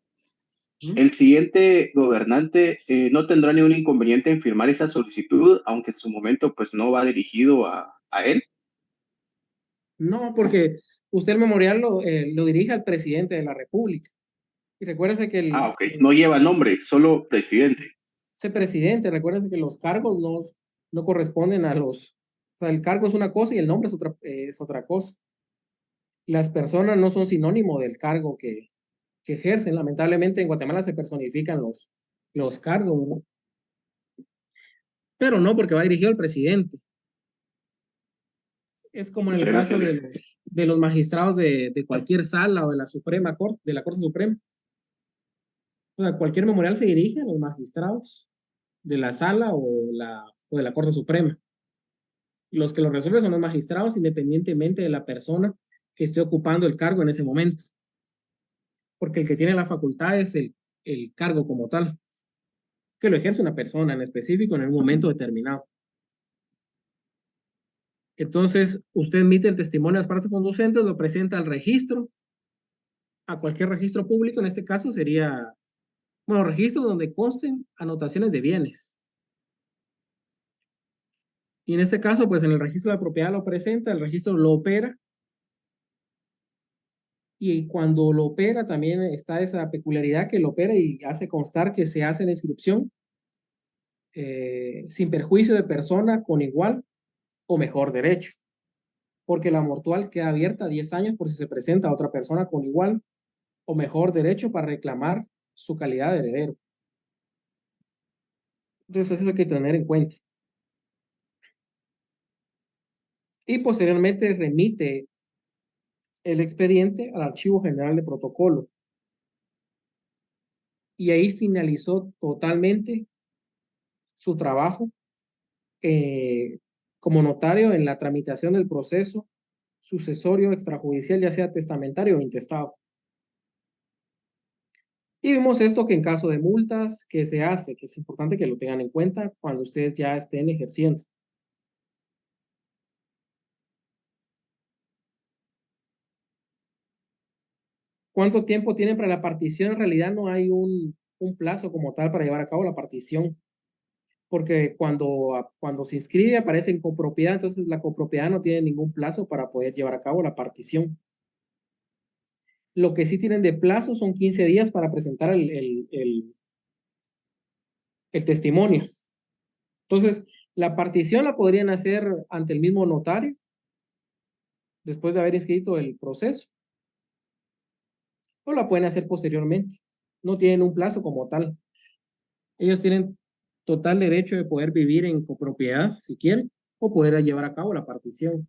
El siguiente gobernante no tendrá ningún inconveniente en firmar esa solicitud, aunque en su momento pues no va dirigido a él. No, porque usted el memorial lo dirige al presidente de la República. Y recuérdese que ok. No lleva nombre, solo presidente. Ese presidente, recuérdese que los cargos no corresponden a los... O sea, el cargo es una cosa y el nombre es otra cosa. Las personas no son sinónimo del cargo que ejercen. Lamentablemente en Guatemala se personifican los cargos, ¿no? Pero no porque va dirigido al presidente. Es como en el caso de los magistrados de cualquier sala o de la Suprema Corte, de la Corte Suprema. O sea, cualquier memorial se dirige a los magistrados de la sala o de la Corte Suprema. Los que lo resuelven son los magistrados, independientemente de la persona que esté ocupando el cargo en ese momento. Porque el que tiene la facultad es el cargo como tal, que lo ejerce una persona en específico en un momento determinado. Entonces, usted emite el testimonio de las partes conducentes, lo presenta al registro, a cualquier registro público. En este caso sería, bueno, registros donde consten anotaciones de bienes. Y en este caso, pues en el registro de la propiedad lo presenta, el registro lo opera. Y cuando lo opera también está esa peculiaridad que lo opera y hace constar que se hace la inscripción sin perjuicio de persona con igual o mejor derecho. Porque la mortual queda abierta 10 años por si se presenta a otra persona con igual o mejor derecho para reclamar su calidad de heredero. Entonces eso hay que tener en cuenta. Y posteriormente remite el expediente al Archivo General de Protocolo. Y ahí finalizó totalmente su trabajo como notario en la tramitación del proceso sucesorio extrajudicial, ya sea testamentario o intestado. Y vemos esto que en caso de multas, que se hace, que es importante que lo tengan en cuenta cuando ustedes ya estén ejerciendo. ¿Cuánto tiempo tienen para la partición? En realidad no hay un plazo como tal para llevar a cabo la partición, porque cuando se inscribe aparece en copropiedad, entonces la copropiedad no tiene ningún plazo para poder llevar a cabo la partición. Lo que sí tienen de plazo son 15 días para presentar el testimonio. Entonces, la partición la podrían hacer ante el mismo notario, después de haber inscrito el proceso, o la pueden hacer posteriormente. No tienen un plazo como tal. Ellos tienen total derecho de poder vivir en copropiedad, si quieren, o poder llevar a cabo la partición.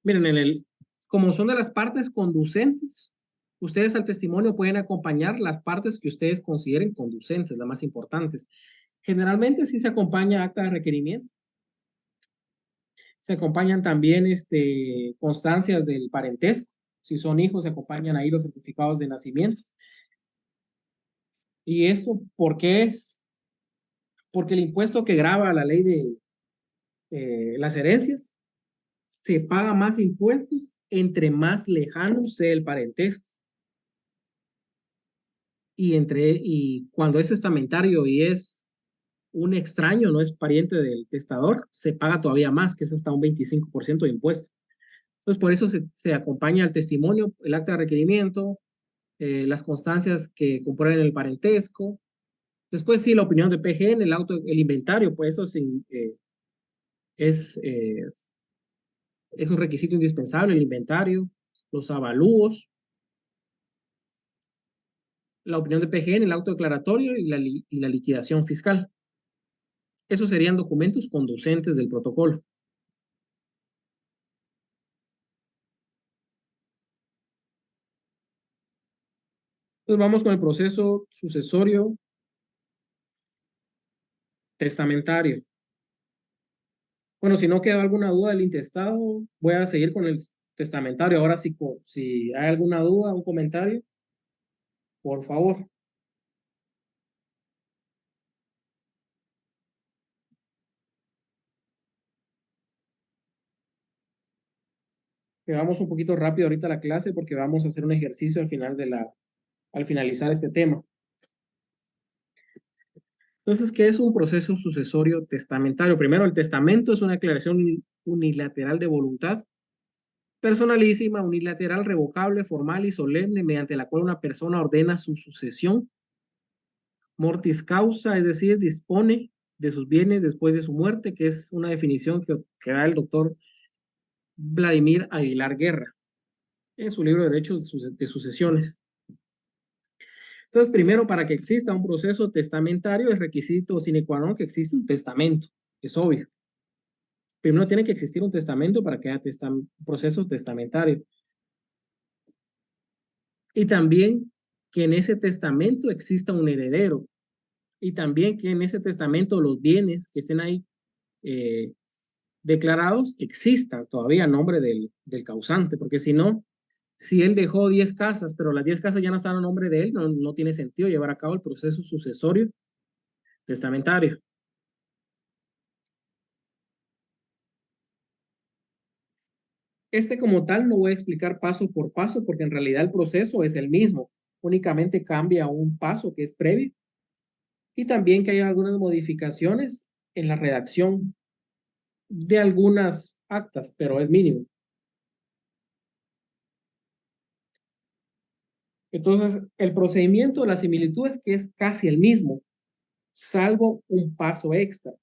Miren, como son de las partes conducentes, ustedes al testimonio pueden acompañar las partes que ustedes consideren conducentes, las más importantes. Generalmente sí se acompaña acta de requerimiento. Se acompañan también constancias del parentesco. Si son hijos, se acompañan ahí los certificados de nacimiento. ¿Y esto por qué es? Porque el impuesto que grava la ley de las herencias se paga más impuestos entre más lejano sea el parentesco. Y cuando es testamentario y es un extraño, no es pariente del testador, se paga todavía más, que es hasta un 25% de impuesto. Entonces, por eso se acompaña al testimonio, el acta de requerimiento, las constancias que comprueben el parentesco. Después, sí, la opinión de PGN, el inventario, pues eso sí, es un requisito indispensable, el inventario, los avalúos, la opinión de PGN, el auto declaratorio y la liquidación fiscal. Esos serían documentos conducentes del protocolo. Entonces vamos con el proceso sucesorio testamentario. Bueno, si no queda alguna duda del intestado, voy a seguir con el testamentario. Ahora sí, si hay alguna duda, un comentario, por favor. Vamos un poquito rápido ahorita la clase porque vamos a hacer un ejercicio al finalizar este tema. Entonces, ¿qué es un proceso sucesorio testamentario? Primero, el testamento es una declaración unilateral de voluntad, personalísima, unilateral, revocable, formal y solemne, mediante la cual una persona ordena su sucesión, mortis causa, es decir, dispone de sus bienes después de su muerte, que es una definición que da el doctor Vladimir Aguilar Guerra en su libro de Derechos de Sucesiones. Entonces, primero, para que exista un proceso testamentario, es requisito sine qua non que exista un testamento, es obvio. Primero tiene que existir un testamento para que haya procesos testamentarios. Y también que en ese testamento exista un heredero. Y también que en ese testamento los bienes que estén ahí declarados existan todavía a nombre del causante, porque si no, si él dejó 10 casas, pero las 10 casas ya no están a nombre de él, no tiene sentido llevar a cabo el proceso sucesorio testamentario. Como tal no voy a explicar paso por paso porque en realidad el proceso es el mismo, únicamente cambia un paso que es previo y también que hay algunas modificaciones en la redacción de algunas actas, pero es mínimo. Entonces, el procedimiento de la similitud es que es casi el mismo, salvo un paso extra.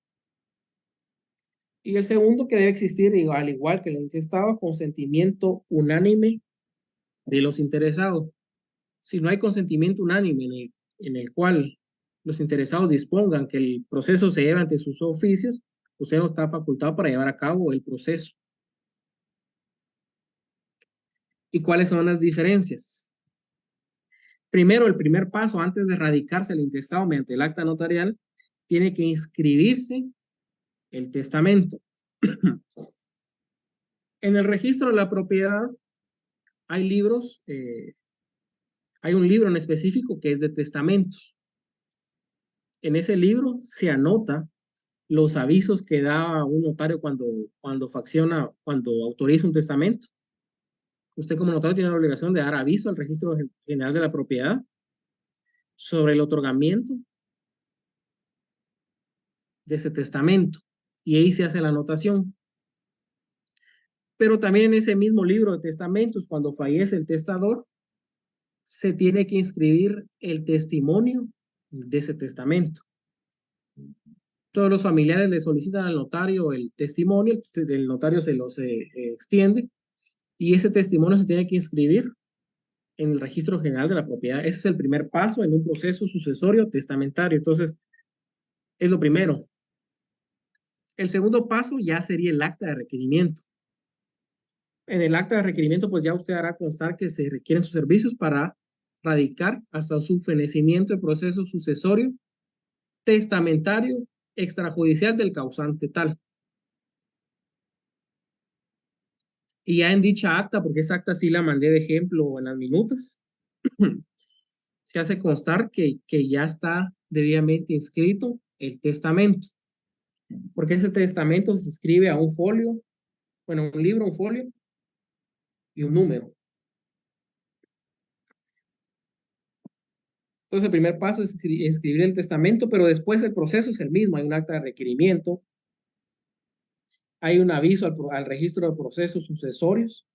Y el segundo que debe existir, al igual que el intestado, consentimiento unánime de los interesados. Si no hay consentimiento unánime en el cual los interesados dispongan que el proceso se lleve ante sus oficios, usted no está facultado para llevar a cabo el proceso. ¿Y cuáles son las diferencias? Primero, el primer paso antes de radicarse el intestado mediante el acta notarial, tiene que inscribirse el testamento. En el registro de la propiedad hay libros, hay un libro en específico que es de testamentos. En ese libro se anota los avisos que da un notario cuando autoriza un testamento. Usted como notario tiene la obligación de dar aviso al registro general de la propiedad sobre el otorgamiento de ese testamento y ahí se hace la anotación. Pero también en ese mismo libro de testamentos, cuando fallece el testador, se tiene que inscribir el testimonio de ese testamento. Todos los familiares le solicitan al notario el testimonio, el notario se los extiende y ese testimonio se tiene que inscribir en el registro general de la propiedad. Ese es el primer paso en un proceso sucesorio testamentario. Entonces, es lo primero. El segundo paso ya sería el acta de requerimiento. En el acta de requerimiento, pues ya usted hará constar que se requieren sus servicios para radicar hasta su fenecimiento el proceso sucesorio, testamentario, extrajudicial del causante tal. Y ya en dicha acta, porque esa acta sí la mandé de ejemplo en las minutas, se hace constar que ya está debidamente inscrito el testamento, porque ese testamento se escribe a un folio, bueno, un libro, un folio y un número. Entonces el primer paso es escribir el testamento, pero después el proceso es el mismo, hay un acta de requerimiento, hay un aviso al registro de procesos sucesorios.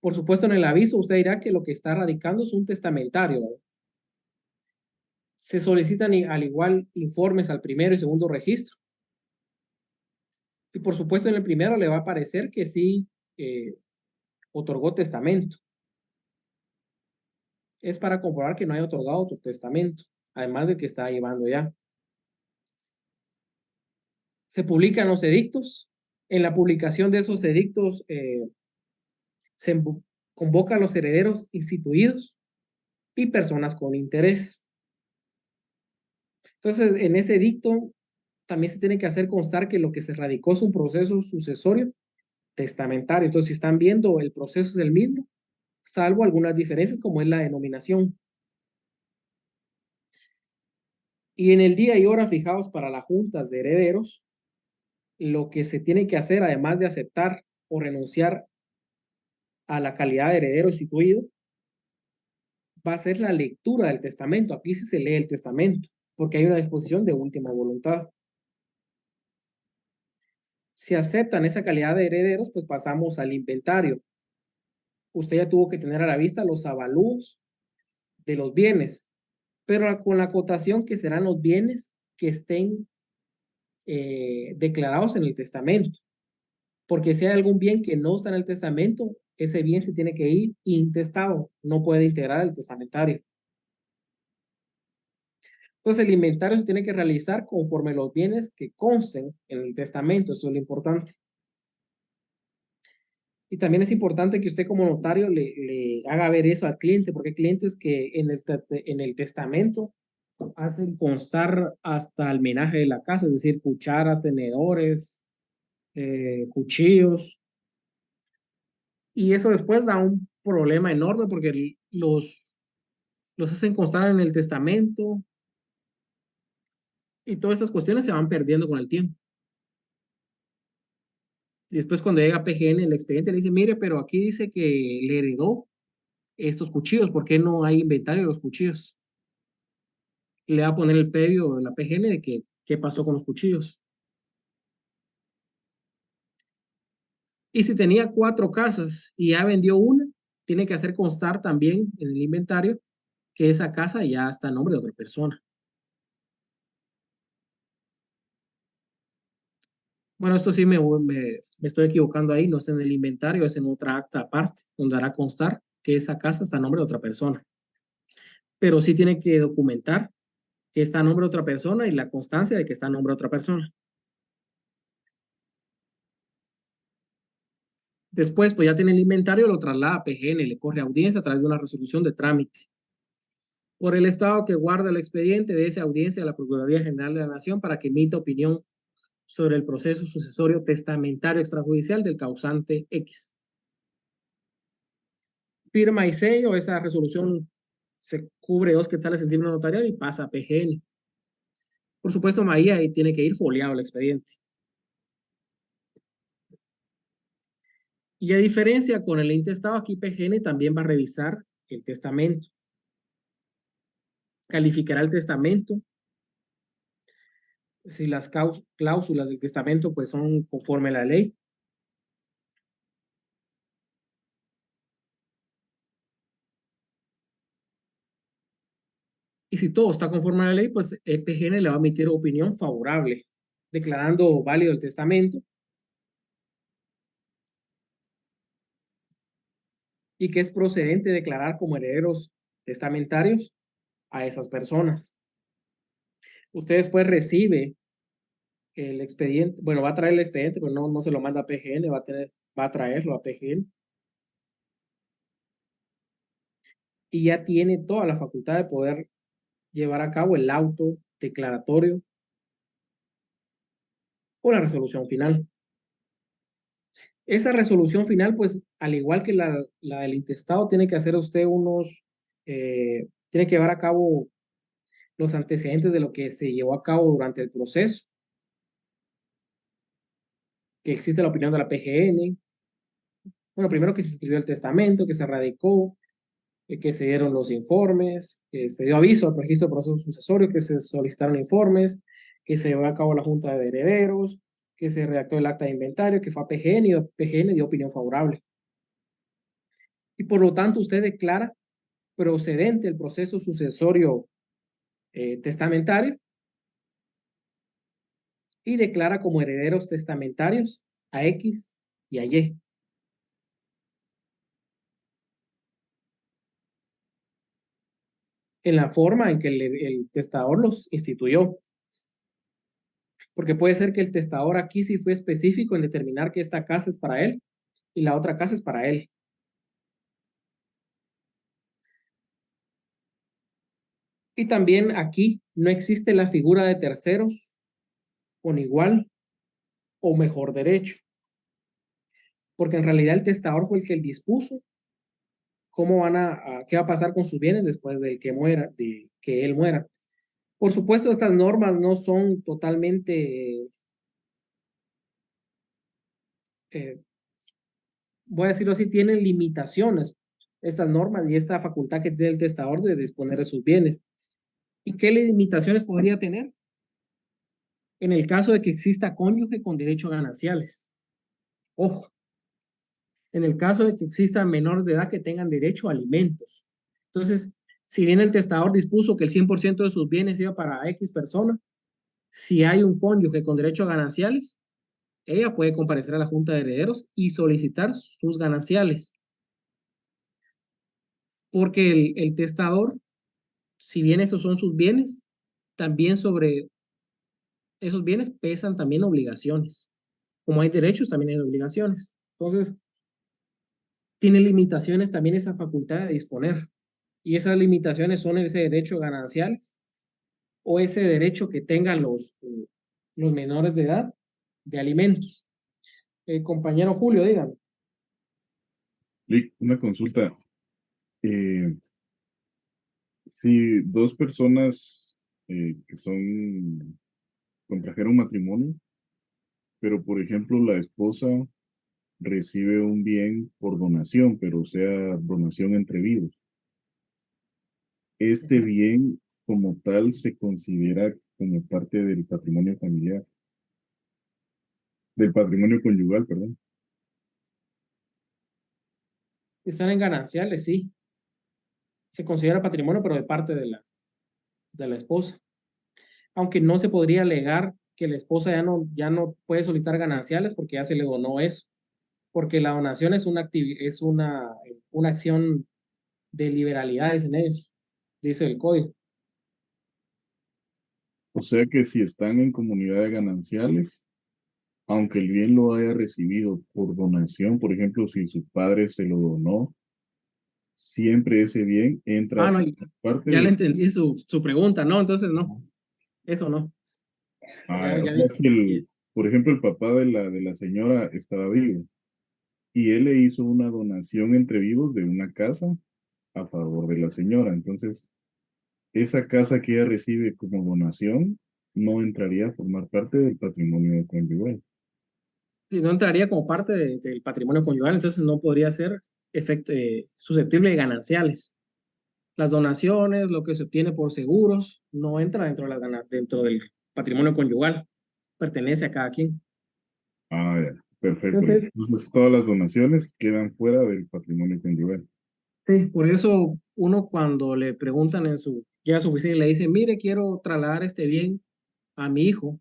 Por supuesto, en el aviso usted dirá que lo que está radicando es un testamentario, ¿verdad? Se solicitan al igual informes al primero y segundo registro. Y por supuesto, en el primero le va a aparecer que sí otorgó testamento. Es para comprobar que no haya otorgado otro testamento, además de que está llevando ya. Se publican los edictos. En la publicación de esos edictos se convoca a los herederos instituidos y personas con interés. Entonces, en ese edicto también se tiene que hacer constar que lo que se radicó es un proceso sucesorio testamentario. Entonces, si están viendo, el proceso es el mismo, salvo algunas diferencias como es la denominación. Y en el día y hora fijados para las juntas de herederos, lo que se tiene que hacer, además de aceptar o renunciar a la calidad de heredero instituido, va a ser la lectura del testamento. Aquí sí se lee el testamento, porque hay una disposición de última voluntad. Si aceptan esa calidad de herederos, pues pasamos al inventario. Usted ya tuvo que tener a la vista los avalúos de los bienes, pero con la acotación que serán los bienes que estén declarados en el testamento. Porque si hay algún bien que no está en el testamento, ese bien se tiene que ir intestado, no puede integrar el testamentario. Entonces el inventario se tiene que realizar conforme los bienes que consten en el testamento, eso es lo importante. Y también es importante que usted como notario le haga ver eso al cliente, porque hay clientes que en el testamento hacen constar hasta el menaje de la casa, es decir, cucharas, tenedores, cuchillos. Y eso después da un problema enorme porque los hacen constar en el testamento y todas estas cuestiones se van perdiendo con el tiempo. Y después cuando llega a PGN, el expediente le dice, mire, pero aquí dice que le heredó estos cuchillos, ¿por qué no hay inventario de los cuchillos? Le va a poner el previo en la PGN de que qué pasó con los cuchillos. Y si tenía 4 casas y ya vendió una, tiene que hacer constar también en el inventario que esa casa ya está a nombre de otra persona. Bueno, esto sí me estoy equivocando ahí, no es en el inventario, es en otra acta aparte, donde hará constar que esa casa está a nombre de otra persona. Pero sí tiene que documentar que está a nombre de otra persona y la constancia de que está a nombre de otra persona. Después, pues ya tiene el inventario, lo traslada a PGN, le corre audiencia a través de una resolución de trámite. Por el estado que guarda el expediente, de esa audiencia a la Procuraduría General de la Nación para que emita opinión sobre el proceso sucesorio testamentario extrajudicial del causante X. Firma y sello, esa resolución se cubre 2 quetzales en firma notarial y pasa a PGN. Por supuesto, ahí tiene que ir foliado el expediente. Y a diferencia con el intestado, aquí PGN también va a revisar el testamento. Calificará el testamento. Si las cláusulas del testamento pues son conforme a la ley. Y si todo está conforme a la ley, pues el PGN le va a emitir opinión favorable, declarando válido el testamento y que es procedente declarar como herederos testamentarios a esas personas. Usted después recibe el expediente, bueno, va a traer el expediente, pero no se lo manda a PGN, va a traerlo a PGN. y ya tiene toda la facultad de poder llevar a cabo el auto declaratorio o la resolución final. Esa resolución final, pues, al igual que la del intestado, tiene que hacer usted tiene que llevar a cabo los antecedentes de lo que se llevó a cabo durante el proceso, que existe la opinión de la PGN. Bueno, primero que se escribió el testamento, que se radicó, que se dieron los informes, que se dio aviso al registro de proceso sucesorio, que se solicitaron informes, que se llevó a cabo la junta de herederos, que se redactó el acta de inventario, que fue a PGN y PGN dio opinión favorable. Y por lo tanto usted declara procedente el proceso sucesorio testamentario y declara como herederos testamentarios a X y a Y. En la forma en que el testador los instituyó. Porque puede ser que el testador aquí sí fue específico en determinar que esta casa es para él y la otra casa es para él. Y también aquí no existe la figura de terceros con igual o mejor derecho. Porque en realidad el testador fue el que dispuso cómo qué va a pasar con sus bienes después de que él muera. Por supuesto, estas normas no son totalmente, voy a decirlo así, tienen limitaciones, estas normas y esta facultad que tiene el testador de disponer de sus bienes. ¿Y qué limitaciones podría tener? En el caso de que exista cónyuge con derecho a gananciales. Ojo. En el caso de que existan menores de edad que tengan derecho a alimentos. Entonces, si bien el testador dispuso que el 100% de sus bienes iba para X persona, si hay un cónyuge con derecho a gananciales, ella puede comparecer a la Junta de Herederos y solicitar sus gananciales. Porque el testador, si bien esos son sus bienes, también sobre esos bienes pesan también obligaciones. Como hay derechos, también hay obligaciones. Entonces, tiene limitaciones también esa facultad de disponer. Y esas limitaciones son ese derecho a gananciales o ese derecho que tengan los menores de edad de alimentos. Compañero Julio, dígame. Una consulta. Si dos personas que contrajeron matrimonio, pero por ejemplo la esposa recibe un bien por donación, pero sea donación entre vivos, este bien como tal se considera como parte del patrimonio familiar, del patrimonio conyugal, perdón. Están en gananciales, sí. Se considera patrimonio, pero de parte de la esposa. Aunque no se podría alegar que la esposa ya no puede solicitar gananciales porque ya se le donó eso. Porque la donación es una acción de liberalidades en ellos, dice el código. O sea que si están en comunidad de gananciales, aunque el bien lo haya recibido por donación, por ejemplo, si su padre se lo donó, siempre ese bien entra no, parte ya le entendí su pregunta, ¿no? Entonces no, eso no. Por ejemplo, el papá de la señora estaba vivo y él le hizo una donación entre vivos de una casa a favor de la señora. Entonces, esa casa que ella recibe como donación no entraría a formar parte del patrimonio conyugal. Sí, no entraría como parte del patrimonio conyugal, entonces no podría ser susceptible de gananciales. Las donaciones, lo que se obtiene por seguros, no entra dentro del patrimonio conyugal. Pertenece a cada quien. Ah, ya. Perfecto. Entonces, todas las donaciones quedan fuera del patrimonio conyugal. Sí, por eso uno cuando le preguntan llega a su oficina y le dicen, mire, quiero trasladar este bien a mi hijo,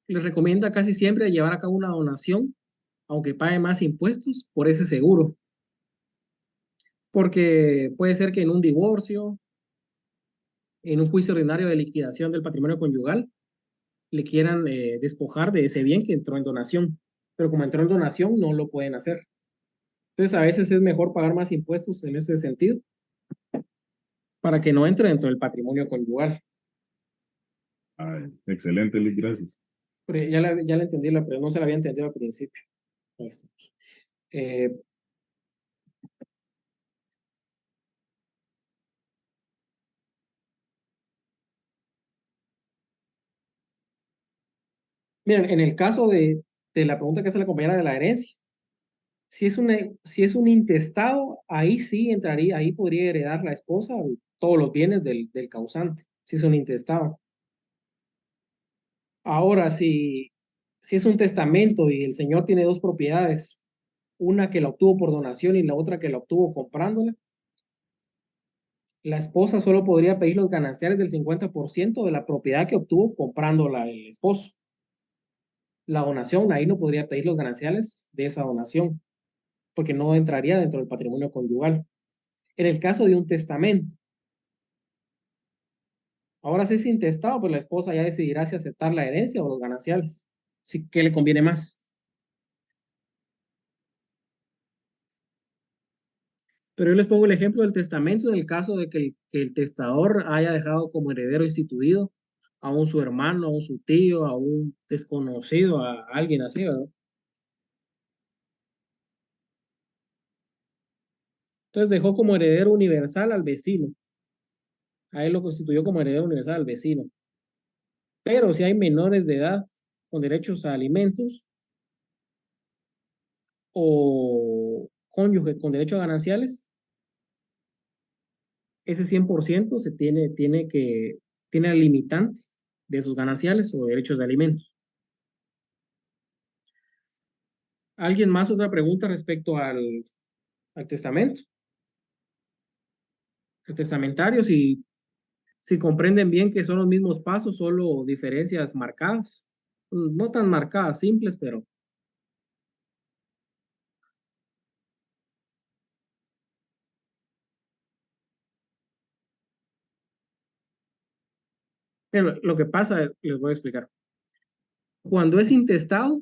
le recomienda casi siempre llevar a cabo una donación, aunque pague más impuestos, por ese seguro. Porque puede ser que en un divorcio, en un juicio ordinario de liquidación del patrimonio conyugal, le quieran despojar de ese bien que entró en donación. Pero como entró en donación, no lo pueden hacer. Entonces, a veces es mejor pagar más impuestos en ese sentido para que no entre dentro del patrimonio conyugal. Excelente, Lick, gracias. Pero ya la entendí, pero no se la había entendido al principio. Eh, Miren, en el caso de la pregunta que hace la compañera de la herencia, si es un intestado, ahí sí entraría, ahí podría heredar la esposa todos los bienes del causante, si es un intestado. Ahora, si es un testamento y el señor tiene dos propiedades, una que la obtuvo por donación y la otra que la obtuvo comprándola, la esposa solo podría pedir los gananciales del 50% de la propiedad que obtuvo comprándola el esposo. La donación, ahí no podría pedir los gananciales de esa donación, porque no entraría dentro del patrimonio conyugal. En el caso de un testamento, ahora si es intestado, pues la esposa ya decidirá si aceptar la herencia o los gananciales, si qué le conviene más. Pero yo les pongo el ejemplo del testamento en el caso de que el testador haya dejado como heredero instituido a su hermano, a su tío, a un desconocido, a alguien así, ¿verdad? Entonces dejó como heredero universal al vecino. A él lo constituyó como heredero universal al vecino. Pero si hay menores de edad con derechos a alimentos o cónyuge con derecho a gananciales, ese 100% tiene la limitante de sus gananciales o derechos de alimentos. ¿Alguien más otra pregunta respecto al testamento? El testamentario, si comprenden bien que son los mismos pasos, solo diferencias marcadas. No tan marcadas, simples, pero... Pero lo que pasa, les voy a explicar. Cuando es intestado,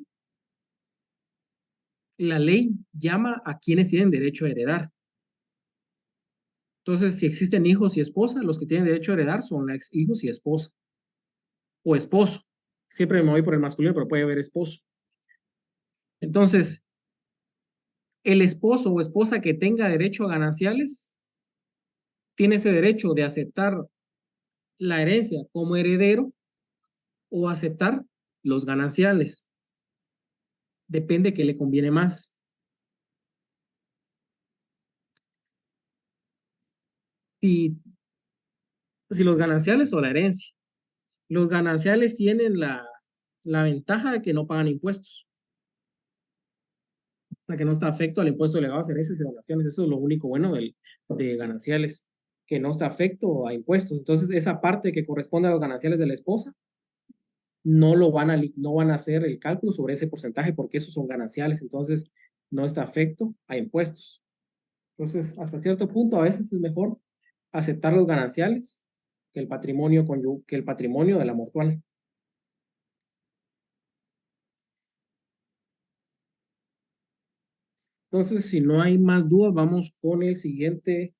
la ley llama a quienes tienen derecho a heredar. Entonces, si existen hijos y esposa, los que tienen derecho a heredar son los hijos y esposa. O esposo. Siempre me voy por el masculino, pero puede haber esposo. Entonces, el esposo o esposa que tenga derecho a gananciales tiene ese derecho de aceptar la herencia como heredero o aceptar los gananciales. Depende que le conviene más. Si los gananciales o la herencia. Los gananciales tienen la ventaja de que no pagan impuestos. O sea, que no está afecto al impuesto de legados, herencias y donaciones. Eso es lo único bueno de gananciales, que no está afecto a impuestos. Entonces, esa parte que corresponde a los gananciales de la esposa, no van a hacer el cálculo sobre ese porcentaje porque esos son gananciales. Entonces, no está afecto a impuestos. Entonces, hasta cierto punto, a veces es mejor aceptar los gananciales que el patrimonio de la mortuaria. Entonces, si no hay más dudas, vamos con el siguiente,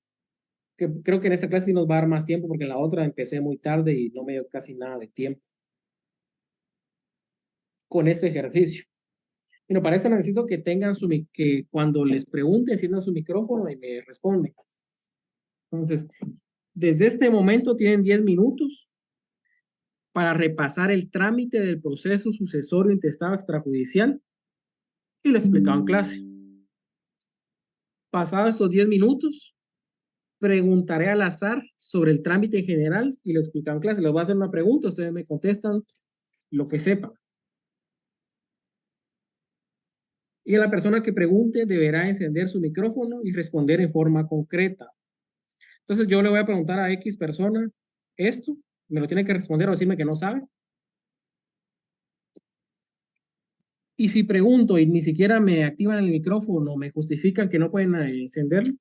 que creo que en esta clase sí nos va a dar más tiempo, porque en la otra empecé muy tarde y no me dio casi nada de tiempo. Con este ejercicio. Bueno, para esto necesito que tengan que cuando les pregunte, enciendan su micrófono y me responden. Entonces, desde este momento tienen 10 minutos para repasar el trámite del proceso sucesorio intestado extrajudicial y lo explicado en clase. Pasados estos 10 minutos, preguntaré al azar sobre el trámite en general y lo explicado en clase. Les voy a hacer una pregunta, ustedes me contestan lo que sepan. Y la persona que pregunte deberá encender su micrófono y responder en forma concreta. Entonces yo le voy a preguntar a X persona esto, me lo tiene que responder o decirme que no sabe. Y si pregunto y ni siquiera me activan el micrófono, me justifican que no pueden encenderlo,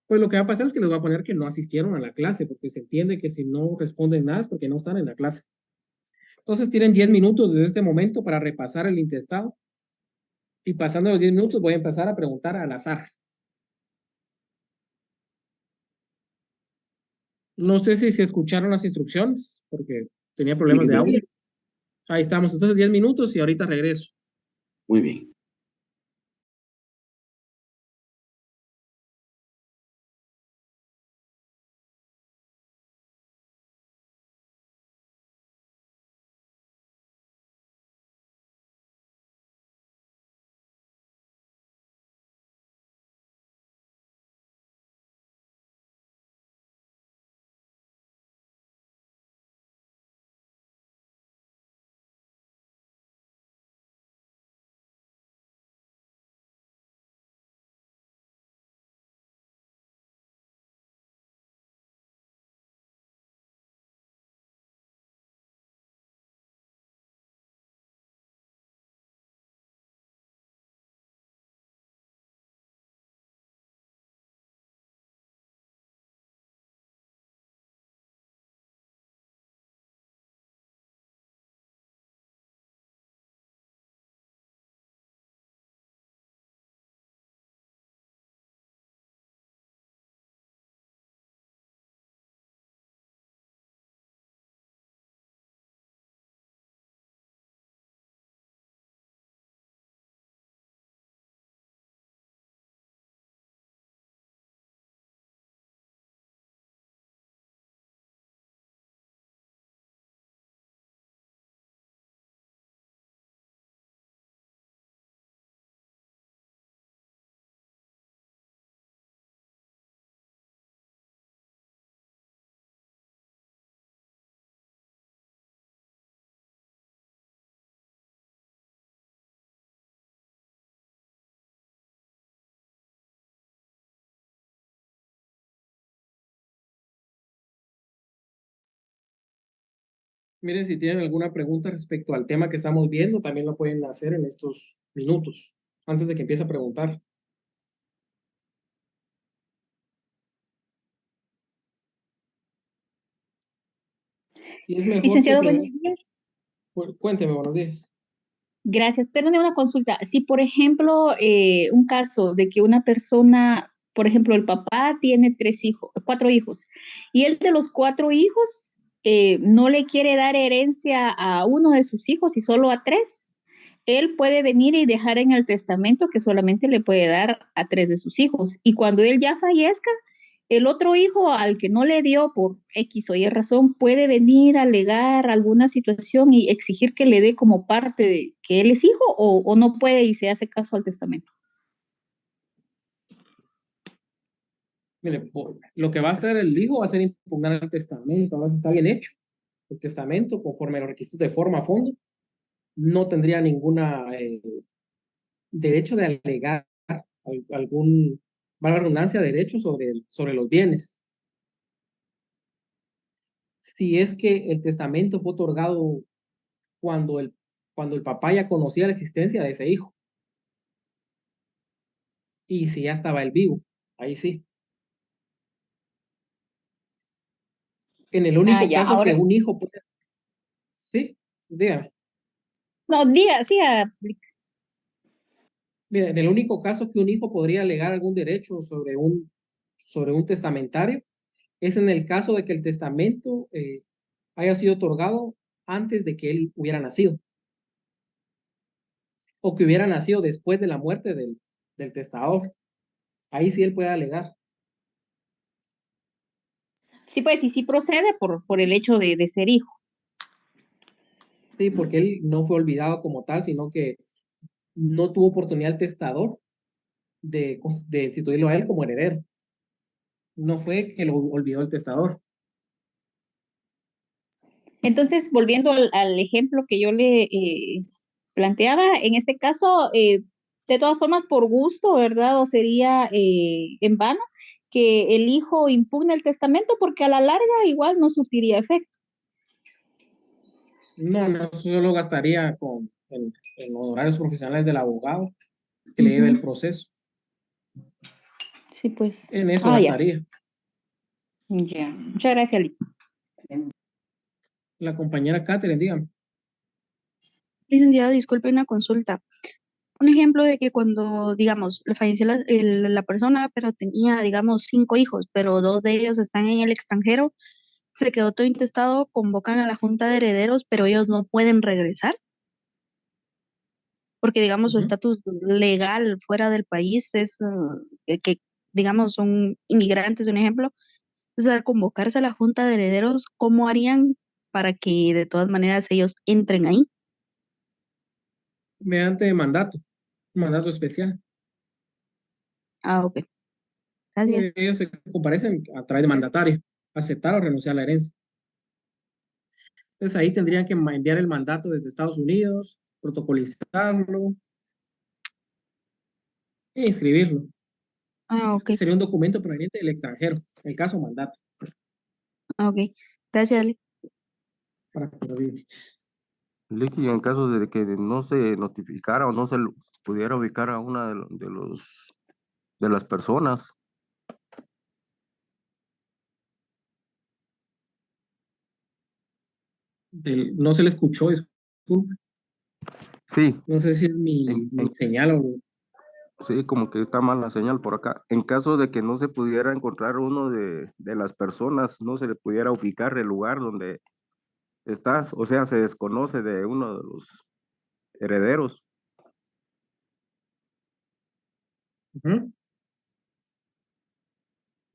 pues lo que va a pasar es que les voy a poner que no asistieron a la clase, porque se entiende que si no responden nada es porque no están en la clase. Entonces tienen 10 minutos desde este momento para repasar el intestado. Y pasando los 10 minutos voy a empezar a preguntar al azar. No sé si se escucharon las instrucciones, porque tenía problemas de audio. Ahí estamos, entonces 10 minutos y ahorita regreso. Muy bien. Miren, si tienen alguna pregunta respecto al tema que estamos viendo, también lo pueden hacer en estos minutos, antes de que empiece a preguntar. Y es mejor Licenciado, que buenos días. Cuénteme, buenos días. Gracias. Perdone una consulta. Si, por ejemplo, un caso de que una persona, por ejemplo, el papá tiene 4 hijos, y él de los 4 hijos no le quiere dar herencia a uno de sus hijos y solo a 3, él puede venir y dejar en el testamento que solamente le puede dar a 3 de sus hijos. Y cuando él ya fallezca, el otro hijo al que no le dio por X o Y razón puede venir a alegar alguna situación y exigir que le dé como parte de que él es hijo, o no puede y se hace caso al testamento. Mire, lo que va a hacer el hijo va a ser impugnar el testamento. Ahora, si está bien hecho el testamento, conforme a los requisitos de forma a fondo, no tendría ninguna derecho de alegar algún, valga la redundancia, derecho sobre los bienes. Si es que el testamento fue otorgado cuando el papá ya conocía la existencia de ese hijo. Y si ya estaba él vivo, ahí sí. En el único ya, caso ahora, que un hijo puede... Sí, dígame. no, diga, sí, Mira, en el único caso que un hijo podría alegar algún derecho sobre un testamentario es en el caso de que el testamento haya sido otorgado antes de que él hubiera nacido, o que hubiera nacido después de la muerte del testador. Ahí sí él puede alegar. sí, pues, y sí procede por el hecho de ser hijo. Sí, porque él no fue olvidado como tal, sino que no tuvo oportunidad el testador de instituirlo a él como heredero. No fue que lo olvidó el testador. Entonces, volviendo al ejemplo que yo le planteaba, en este caso, de todas formas, por gusto, ¿verdad? O sería en vano que el hijo impugne el testamento, porque a la larga igual no surtiría efecto. No solo gastaría en honorarios profesionales del abogado que le lleve el proceso. Sí, pues. En eso gastaría. Ya. Muchas gracias, Lee. La compañera Catherine, dígame. Licenciado, disculpe una consulta. un ejemplo de que cuando, digamos, le falleció la persona, pero tenía, digamos, 5 hijos, pero 2 de ellos están en el extranjero, se quedó todo intestado, convocan a la junta de herederos, pero ellos no pueden regresar, porque, digamos, su estatus legal fuera del país es que, digamos, son inmigrantes, un ejemplo. Entonces, al convocarse a la junta de herederos, ¿cómo harían para que de todas maneras ellos entren ahí? Mediante mandato especial. Ah, ok. Gracias. Ellos se comparecen a través de mandatario, aceptar o renunciar a la herencia. Entonces ahí tendrían que enviar el mandato desde Estados Unidos, protocolizarlo e inscribirlo. Ah, ok. Sería un documento proveniente del extranjero, el caso mandato. Ah, ok. Gracias, Ale. Para prohibir. Licky, en caso de que no se notificara o no se pudiera ubicar a una de las personas. No se le escuchó, disculpe. Sí. No sé si es mi señal o... Sí, como que está mal la señal por acá. En caso de que no se pudiera encontrar uno de las personas, no se le pudiera ubicar el lugar donde estás, o sea, se desconoce de uno de los herederos.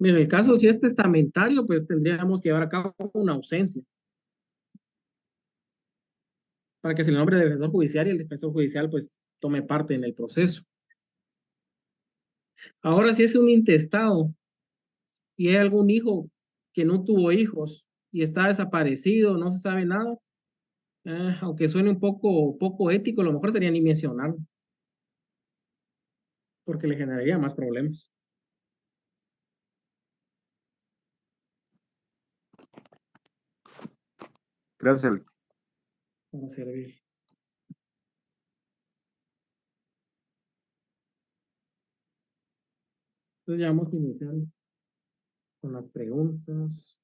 Mira, el caso si es testamentario, pues tendríamos que llevar a cabo una ausencia. Para que se le nombre de defensor judicial y el defensor judicial pues tome parte en el proceso. Ahora, si es un intestado y hay algún hijo que no tuvo hijos y está desaparecido, no se sabe nada, aunque suene un poco ético, a lo mejor sería ni mencionarlo, porque le generaría más problemas. Gracias. Para servir. Entonces ya vamos a iniciar con las preguntas.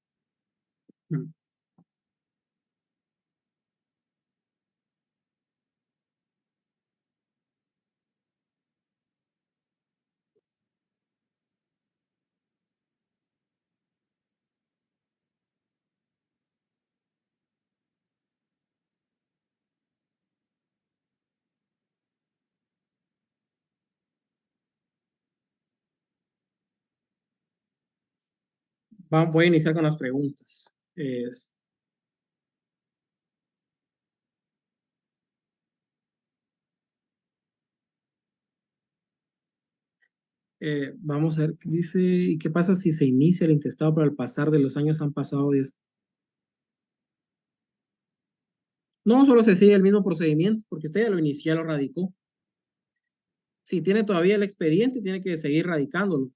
Voy a iniciar con las preguntas. Vamos a ver, dice, ¿y qué pasa si se inicia el intestado, pero al pasar de los años han pasado 10? No, solo se sigue el mismo procedimiento, porque usted ya lo inició, ya lo radicó. Si tiene todavía el expediente, tiene que seguir radicándolo,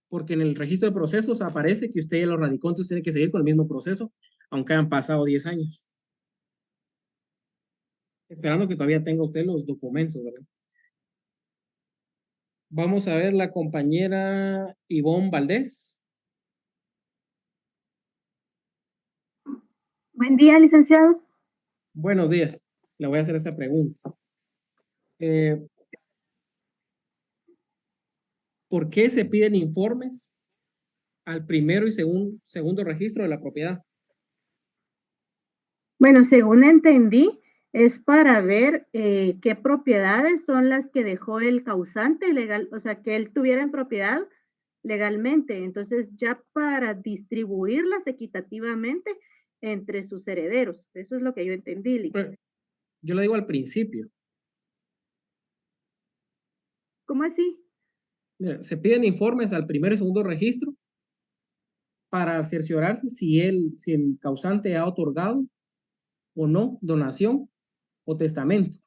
porque en el registro de procesos aparece que usted ya lo radicó, entonces tiene que seguir con el mismo proceso, aunque han pasado 10 años. Esperando que todavía tenga usted los documentos, ¿verdad? Vamos a ver la compañera Ivonne Valdés. Buen día, licenciado. Buenos días. Le voy a hacer esta pregunta. ¿Por qué se piden informes al primero y segundo registro de la propiedad? Bueno, según entendí, es para ver qué propiedades son las que dejó el causante legal, o sea, que él tuviera en propiedad legalmente. Entonces, ya para distribuirlas equitativamente entre sus herederos. Eso es lo que yo entendí. Yo lo digo al principio. ¿Cómo así? Mira, se piden informes al primero y segundo registro para cerciorarse si el causante ha otorgado o no donación o testamento.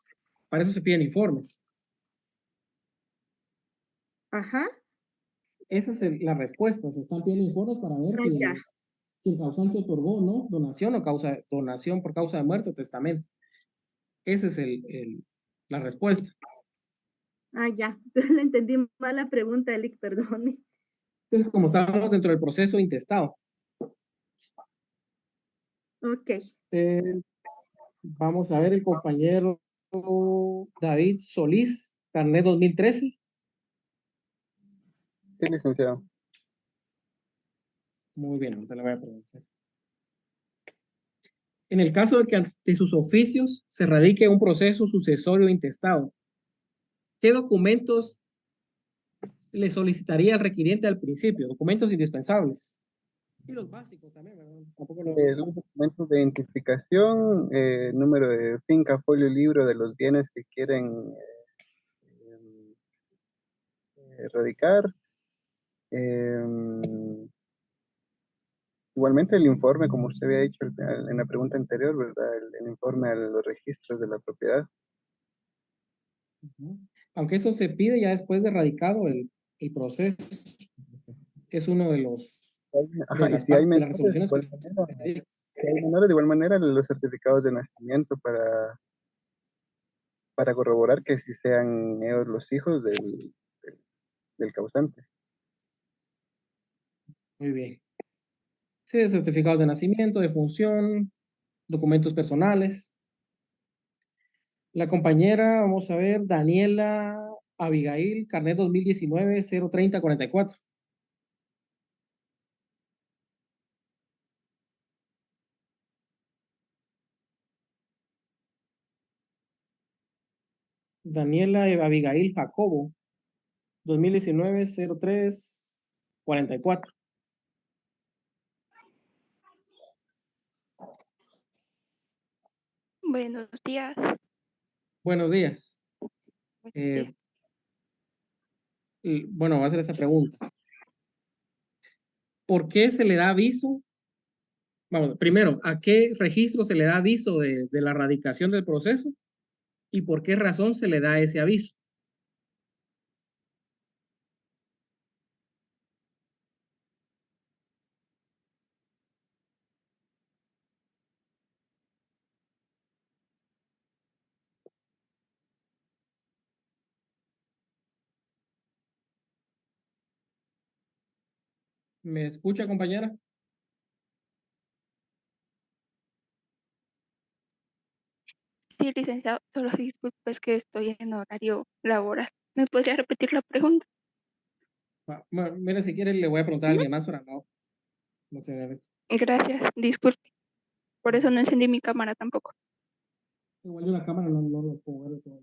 Para eso se piden informes. Ajá. Esa es la respuesta. Se están pidiendo informes para ver si el causante otorgó o no donación o donación por causa de muerte o testamento. Esa es la respuesta. Ah, ya. Entonces le entendí mal la pregunta, Elic, perdone. Entonces, como estamos dentro del proceso intestado. Ok. Vamos a ver el compañero David Solís, carnet 2013. Sí, licenciado. Muy bien, te la voy a preguntar. En el caso de que ante sus oficios se radique un proceso sucesorio intestado, ¿qué documentos le solicitaría al requiriente al principio? Documentos indispensables. Y los básicos también, ¿verdad? Tampoco Los documentos de identificación, número de finca, folio y libro de los bienes que quieren erradicar. Igualmente el informe, como usted había dicho en la pregunta anterior, ¿verdad? El informe a los registros de la propiedad. Aunque eso se pide ya después de radicado el proceso. Es uno de los Ajá, de y las, si hay de las menores, resoluciones de igual manera los certificados de nacimiento para corroborar que sí sean ellos los hijos del causante. Muy bien. Sí, certificados de nacimiento, de función, documentos personales. La compañera, vamos a ver, Daniela Abigail, carnet 2019-03044. Daniela Abigail Jacobo, 2019-0344. Buenos días. Buenos días. Bueno, voy a hacer esta pregunta. ¿Por qué se le da aviso? Vamos, primero, ¿a qué registro se le da aviso de la radicación del proceso? ¿Y por qué razón se le da ese aviso? ¿Me escucha, compañera? Sí, licenciado, solo disculpe, es que estoy en horario laboral. ¿Me podría repetir la pregunta? Bueno, mira, si quiere le voy a preguntar a alguien más para no tener... Gracias, disculpe. Por eso no encendí mi cámara tampoco. Igual yo la cámara no lo puedo ver todo.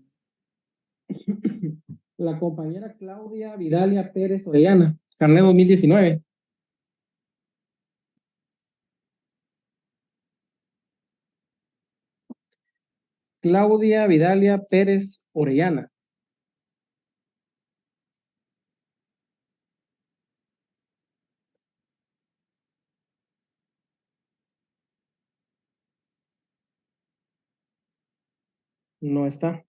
La compañera Claudia Vidalia Pérez Orellana, carnet 2019. Claudia Vidalia Pérez Orellana. No está.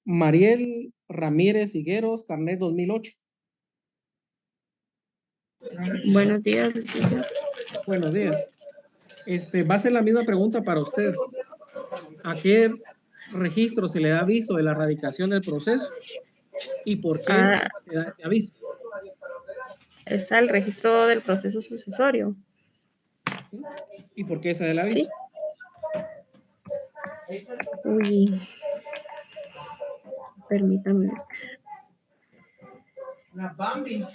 Mariel Ramírez Higueros, carnet 2008. Buenos días, licenciado. Buenos días. Va a ser la misma pregunta para usted. ¿A qué registro se le da aviso de la radicación del proceso? ¿Y por qué se da ese aviso? Es al registro del proceso sucesorio. ¿Sí? ¿Y por qué se da el aviso? Sí. Uy. Permítame. La Bambi.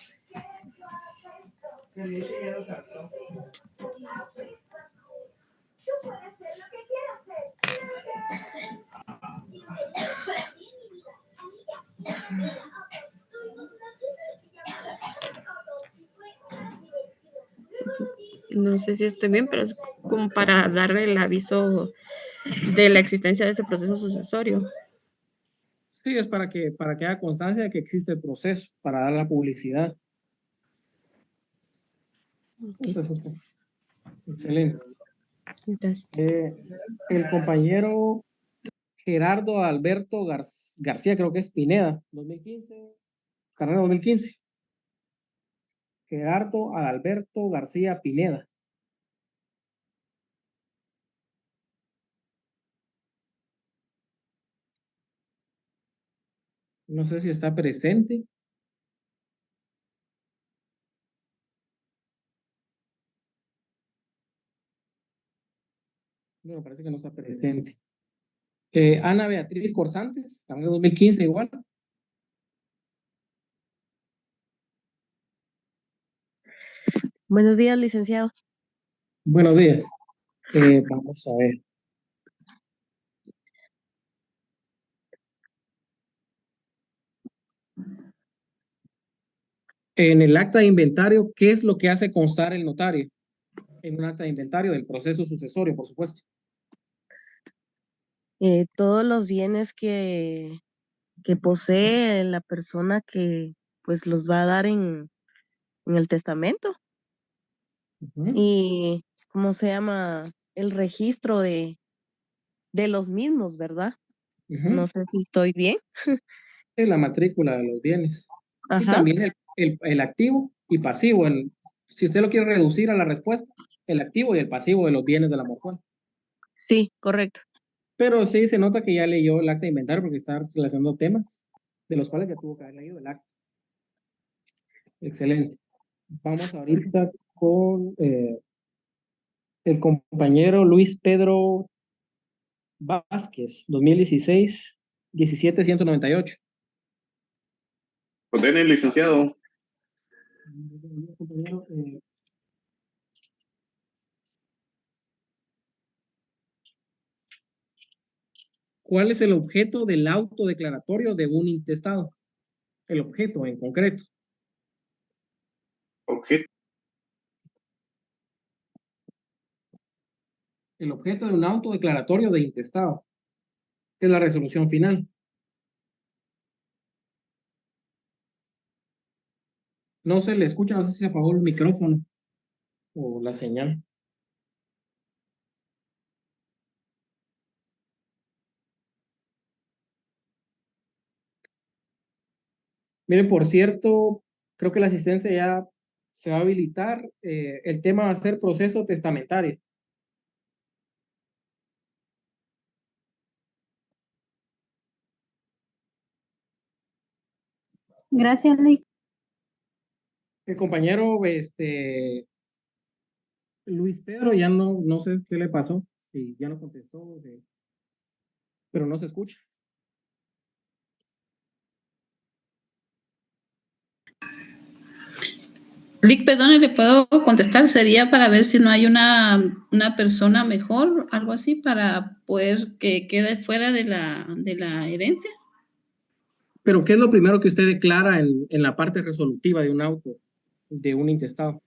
No sé si estoy bien, pero es como para darle el aviso de la existencia de ese proceso sucesorio. Sí, es para que haga constancia de que existe el proceso, para dar la publicidad. Okay. Eso está. Excelente. Gracias. El compañero Gerardo Alberto García, creo que es Pineda, 2015, carrera 2015. Gerardo Alberto García Pineda. No sé si está presente. Me parece que no está presente. Ana Beatriz Corsantes, también 2015 igual. Buenos días, licenciado. Buenos días. Vamos a ver. En el acta de inventario, ¿qué es lo que hace constar el notario? En un acta de inventario del proceso sucesorio, por supuesto. Todos los bienes que posee la persona que pues los va a dar en el testamento. Y, ¿cómo se llama? El registro de los mismos, ¿verdad? No sé si estoy bien. Es la matrícula de los bienes. Y Ajá. también el activo y pasivo. Si usted lo quiere reducir a la respuesta, el activo y el pasivo de los bienes de la mortuaria. Sí, correcto. Pero sí se nota que ya leyó el acta de inventario porque está relacionando temas de los cuales ya tuvo que haber leído el acta. Excelente. Vamos ahorita con el compañero Luis Pedro Vázquez, 2016, 17-198. Ordene, licenciado. Compañero, ¿cuál es el objeto del auto declaratorio de un intestado? El objeto en concreto. Objeto. El objeto de un auto declaratorio de intestado. Es la resolución final. No se le escucha, no sé si se apagó el micrófono o la señal. Miren, por cierto, creo que la asistencia ya se va a habilitar. El tema va a ser proceso testamentario. Gracias, Lick. El compañero Luis Pedro ya no sé qué le pasó, si ya no contestó, pero no se escucha. Lick, perdón, ¿le puedo contestar? Sería para ver si no hay una persona mejor, algo así, para poder que quede fuera de la herencia. Pero ¿qué es lo primero que usted declara en la parte resolutiva de un auto, de un intestado?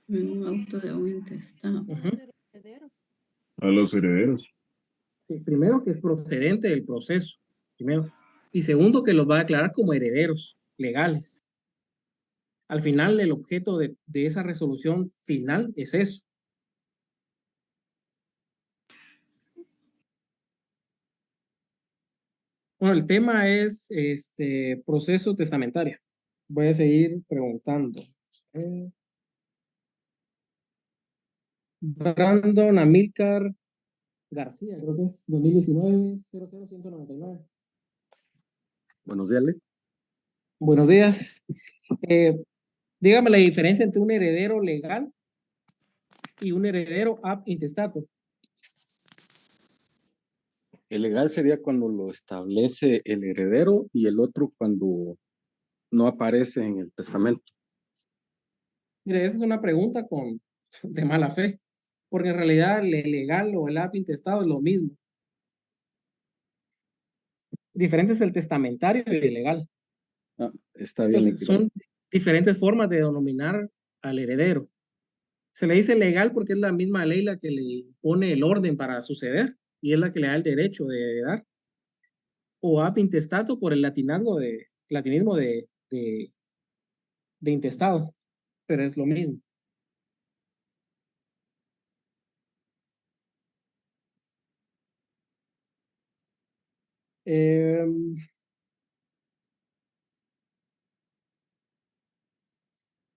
Un auto de un intestado. A los herederos. Sí, primero que es procedente del proceso, primero. Y segundo que los va a declarar como herederos legales. Al final, el objeto de esa resolución final es eso. Bueno, el tema es proceso testamentario. Voy a seguir preguntando. Brandon Amílcar García, creo que es 2019-00199. Buenos días, Le. Buenos días. Dígame la diferencia entre un heredero legal y un heredero ab intestato. El legal sería cuando lo establece el heredero y el otro cuando no aparece en el testamento. Mire, esa es una pregunta de mala fe, porque en realidad el legal o el ab intestado es lo mismo. Diferente es el testamentario y el legal. Ah, está bien. Entonces, son diferentes formas de denominar al heredero. Se le dice legal porque es la misma ley la que le pone el orden para suceder y es la que le da el derecho de heredar. O ab intestato por el latinismo de intestado, pero es lo mismo.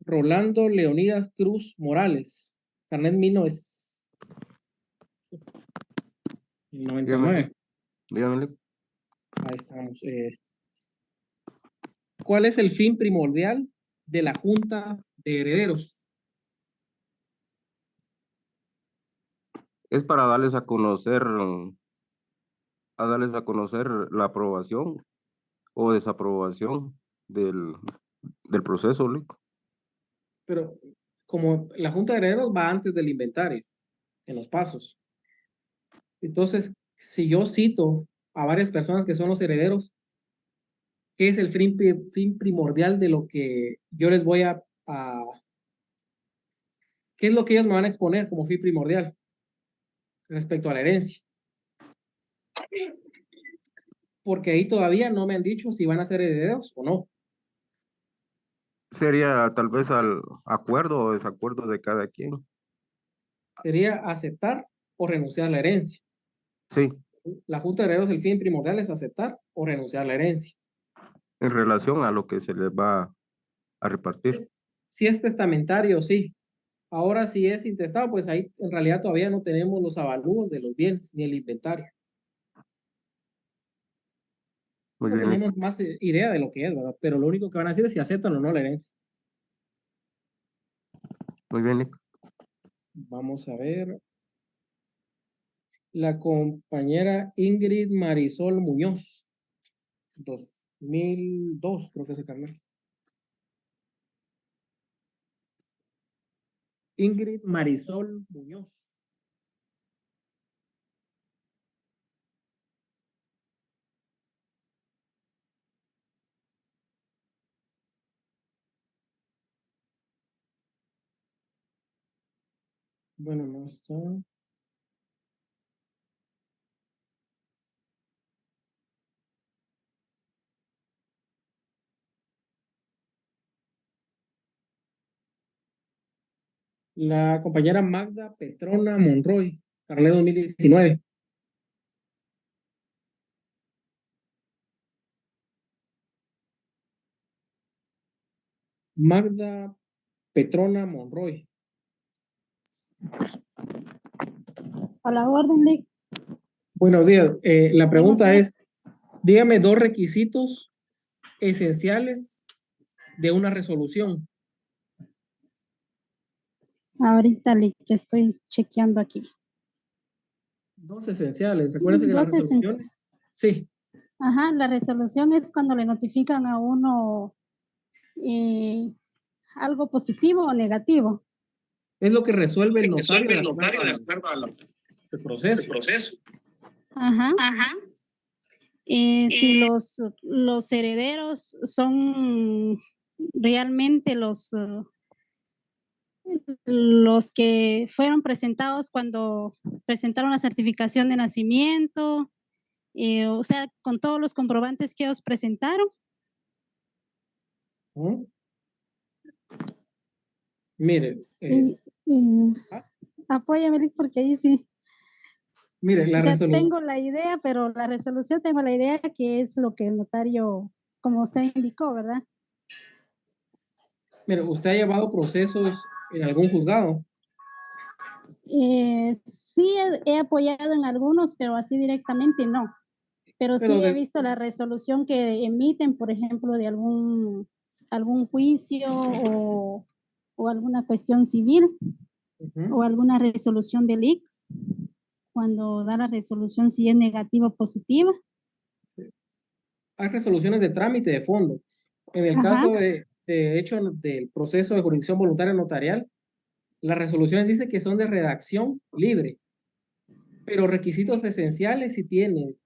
Rolando Leonidas Cruz Morales, carnet 1999. Dígame. Ahí estamos. ¿Cuál es el fin primordial de la Junta de Herederos? Es para darles a conocer la aprobación o desaprobación del proceso, Lick. Pero como la Junta de Herederos va antes del inventario, en los pasos. Entonces, si yo cito a varias personas que son los herederos, ¿qué es el fin primordial de lo que yo les voy a qué es lo que ellos me van a exponer como fin primordial respecto a la herencia? Porque ahí todavía no me han dicho si van a ser herederos o no. Sería tal vez al acuerdo o desacuerdo de cada quien. Sería aceptar o renunciar a la herencia. Sí. La Junta de Herederos, el fin primordial es aceptar o renunciar a la herencia. En relación a lo que se les va a repartir. Si es testamentario, sí. Ahora, si es intestado, pues ahí en realidad todavía no tenemos los avalúos de los bienes ni el inventario. Muy No bien. tenemos más idea de lo que es, ¿verdad? Pero lo único que van a decir es si aceptan o no la herencia. Muy bien, Lick. Vamos a ver. La compañera Ingrid Marisol Muñoz. 2002, creo que se cambió. Ingrid Marisol Muñoz. Bueno, no está. La compañera Magda Petrona Monroy, carnet 2019. Magda Petrona Monroy. A la orden, Lick. Buenos días. La pregunta es, dígame 2 requisitos esenciales de una resolución. Ahorita, Lick, que estoy chequeando aquí. 2 esenciales. Recuerden que la 2 resolución. Sí. Ajá, la resolución es cuando le notifican a uno algo positivo o negativo. Es lo que resuelve el notario de acuerdo al proceso. Ajá. Si los herederos son realmente los que fueron presentados cuando presentaron la certificación de nacimiento, o sea, con todos los comprobantes que ellos presentaron. Mire. Apóyame, Lick, porque ahí sí. Mire, la resolución. Tengo la idea, pero la resolución tengo la idea que es lo que el notario, como usted indicó, ¿verdad? Mire, ¿usted ha llevado procesos en algún juzgado? Sí, he apoyado en algunos, pero así directamente no. Pero sí he visto la resolución que emiten, por ejemplo, de algún juicio o alguna cuestión civil o alguna resolución del ICS, cuando da la resolución si es negativa o positiva. Hay resoluciones de trámite de fondo. En el caso de hecho del proceso de jurisdicción voluntaria notarial, las resoluciones dicen que son de redacción libre, pero requisitos esenciales si tiene.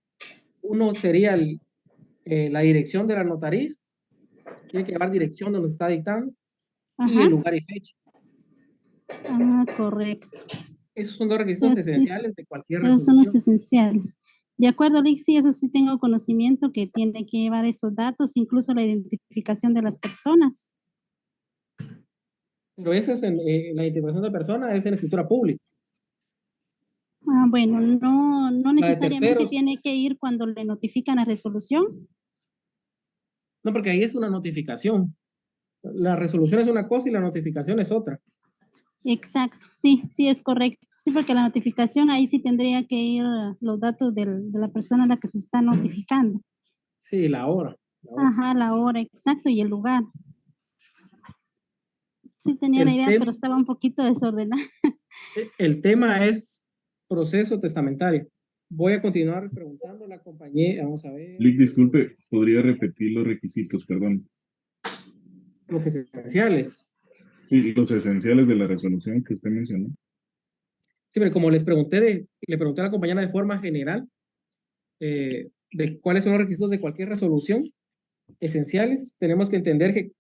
Uno sería la dirección de la notaría, tiene que llevar dirección donde se está dictando, y el lugar y fecha. Correcto. Esos son 2 requisitos esenciales de cualquier Esos resolución. son los esenciales. De acuerdo, Lick, sí, eso sí tengo conocimiento que tiene que llevar esos datos, incluso la identificación de las personas. Pero esa es la identificación de persona, es en escritura pública. Bueno, no necesariamente terceros. tiene que ir cuando le notifican la resolución. No, porque ahí es una notificación. La resolución es una cosa y la notificación es otra. Exacto, sí, es correcto. Sí, porque la notificación ahí sí tendría que ir los datos de la persona a la que se está notificando. Sí, la hora. Ajá, la hora, exacto, y el lugar. Sí tenía la idea, pero estaba un poquito desordenada. El tema es proceso testamentario. Voy a continuar preguntando a la compañera, vamos a ver. Lick, disculpe, ¿podría repetir los requisitos, perdón? Los esenciales. Sí, los esenciales de la resolución que usted mencionó. Sí, pero como le pregunté a la compañera de forma general, de cuáles son los requisitos de cualquier resolución esenciales, tenemos que entender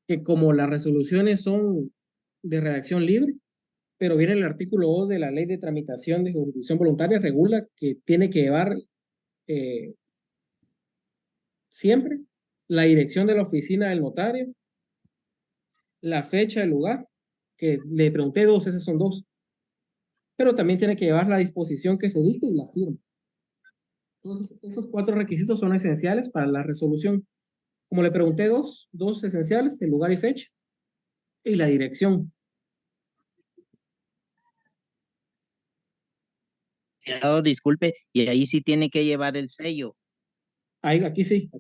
que como las resoluciones son de redacción libre, pero viene el artículo 2 de la Ley de Tramitación de Jurisdicción Voluntaria, regula que tiene que llevar siempre la dirección de la oficina del notario, la fecha, el lugar, que le pregunté dos, esos son dos, pero también tiene que llevar la disposición que se dicte y la firma. Entonces, esos 4 requisitos son esenciales para la resolución. Como le pregunté dos esenciales, el lugar y fecha, y la dirección. Disculpe, y ahí sí tiene que llevar el sello. Ahí, aquí sí.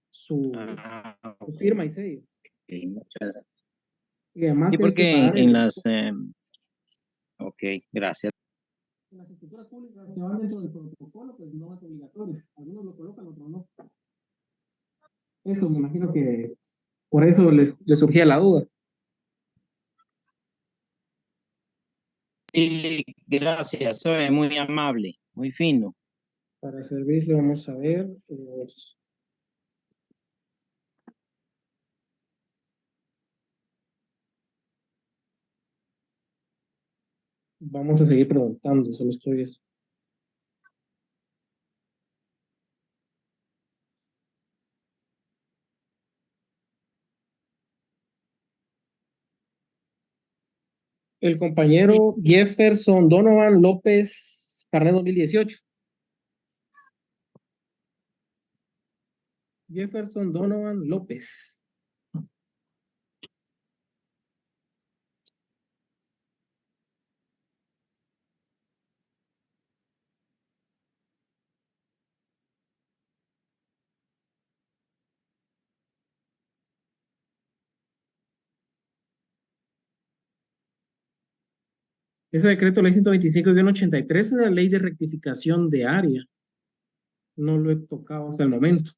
Su firma y sello. Okay, muchas gracias. Y además sí, tiene que porque pagar en las... ok, gracias. En las escrituras públicas que van dentro del protocolo, pues no es obligatorio. Algunos lo colocan, otros no. Eso me imagino que por eso le surgía la duda. Sí, gracias, soy muy amable, muy fino. Para servirle, vamos a ver. Vamos a seguir preguntando, solo estoy eso. El compañero Jefferson Donovan López, carnet 2018. Jefferson Donovan López. Ese decreto ley 125-83 es la ley de rectificación de área. No lo he tocado hasta el momento.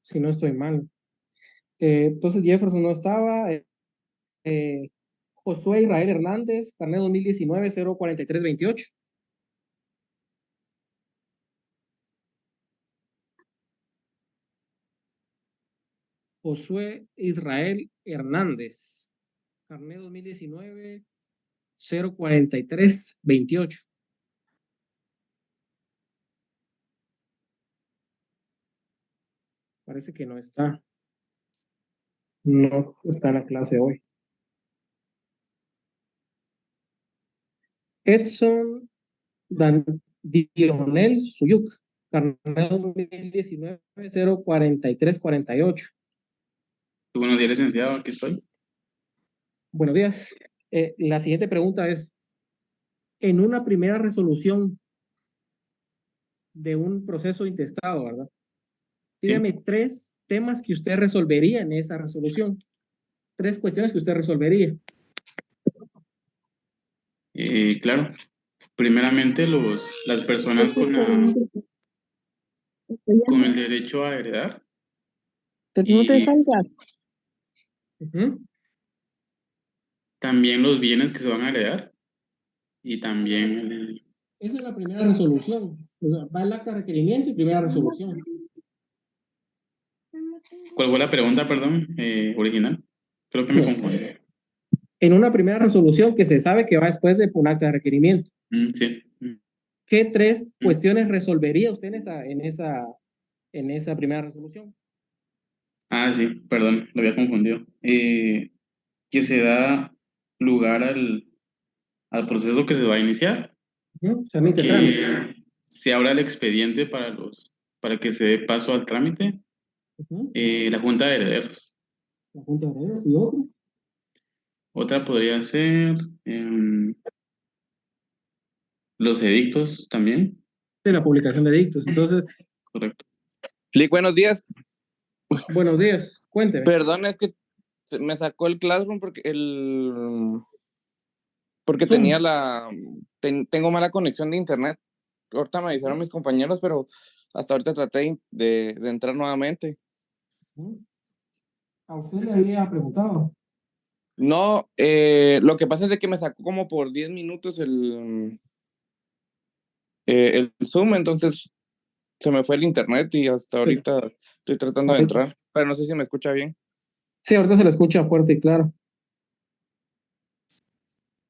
Si no estoy mal. Entonces Jefferson no estaba. Josué Israel Hernández, carnet 2019-04328. Josué Israel Hernández, carnet 2019-04328. Parece que no está. No está en la clase hoy. Edson Dionel Suyuk, carnet 2019-04348. Buenos días, licenciado, aquí estoy. Buenos días. La siguiente pregunta es, en una primera resolución de un proceso intestado, ¿verdad? Dígame 3 temas que usted resolvería en esa resolución. 3 cuestiones que usted resolvería. Claro. Primeramente, las personas con el derecho a heredar. Pero no te salgas. También los bienes que se van a heredar. Y también... Esa es la primera resolución. O sea, va el acta de requerimiento y primera resolución. ¿Cuál fue la pregunta, perdón, original? Creo que me confundí. En una primera resolución que se sabe que va después de un acta de requerimiento. Sí. ¿Qué 3 cuestiones resolvería usted en esa primera resolución? Ah, sí, perdón, lo había confundido. Que se da lugar al proceso que se va a iniciar. Que se abra el expediente para que se dé paso al trámite. La Junta de Herederos. La Junta de Herederos, ¿y otra? Otra podría ser los edictos también. De la publicación de edictos, entonces. Correcto. Lick, buenos días. Buenos días, cuénteme. Perdón, es que me sacó el Classroom porque Zoom. tenía tengo mala conexión de internet. Ahorita me avisaron mis compañeros, pero hasta ahorita traté de entrar nuevamente. ¿A usted le había preguntado? No, lo que pasa es de que me sacó como por 10 minutos el Zoom, entonces se me fue el internet y hasta ahorita estoy tratando de entrar, pero no sé si me escucha bien. Sí, ahorita se le escucha fuerte y claro.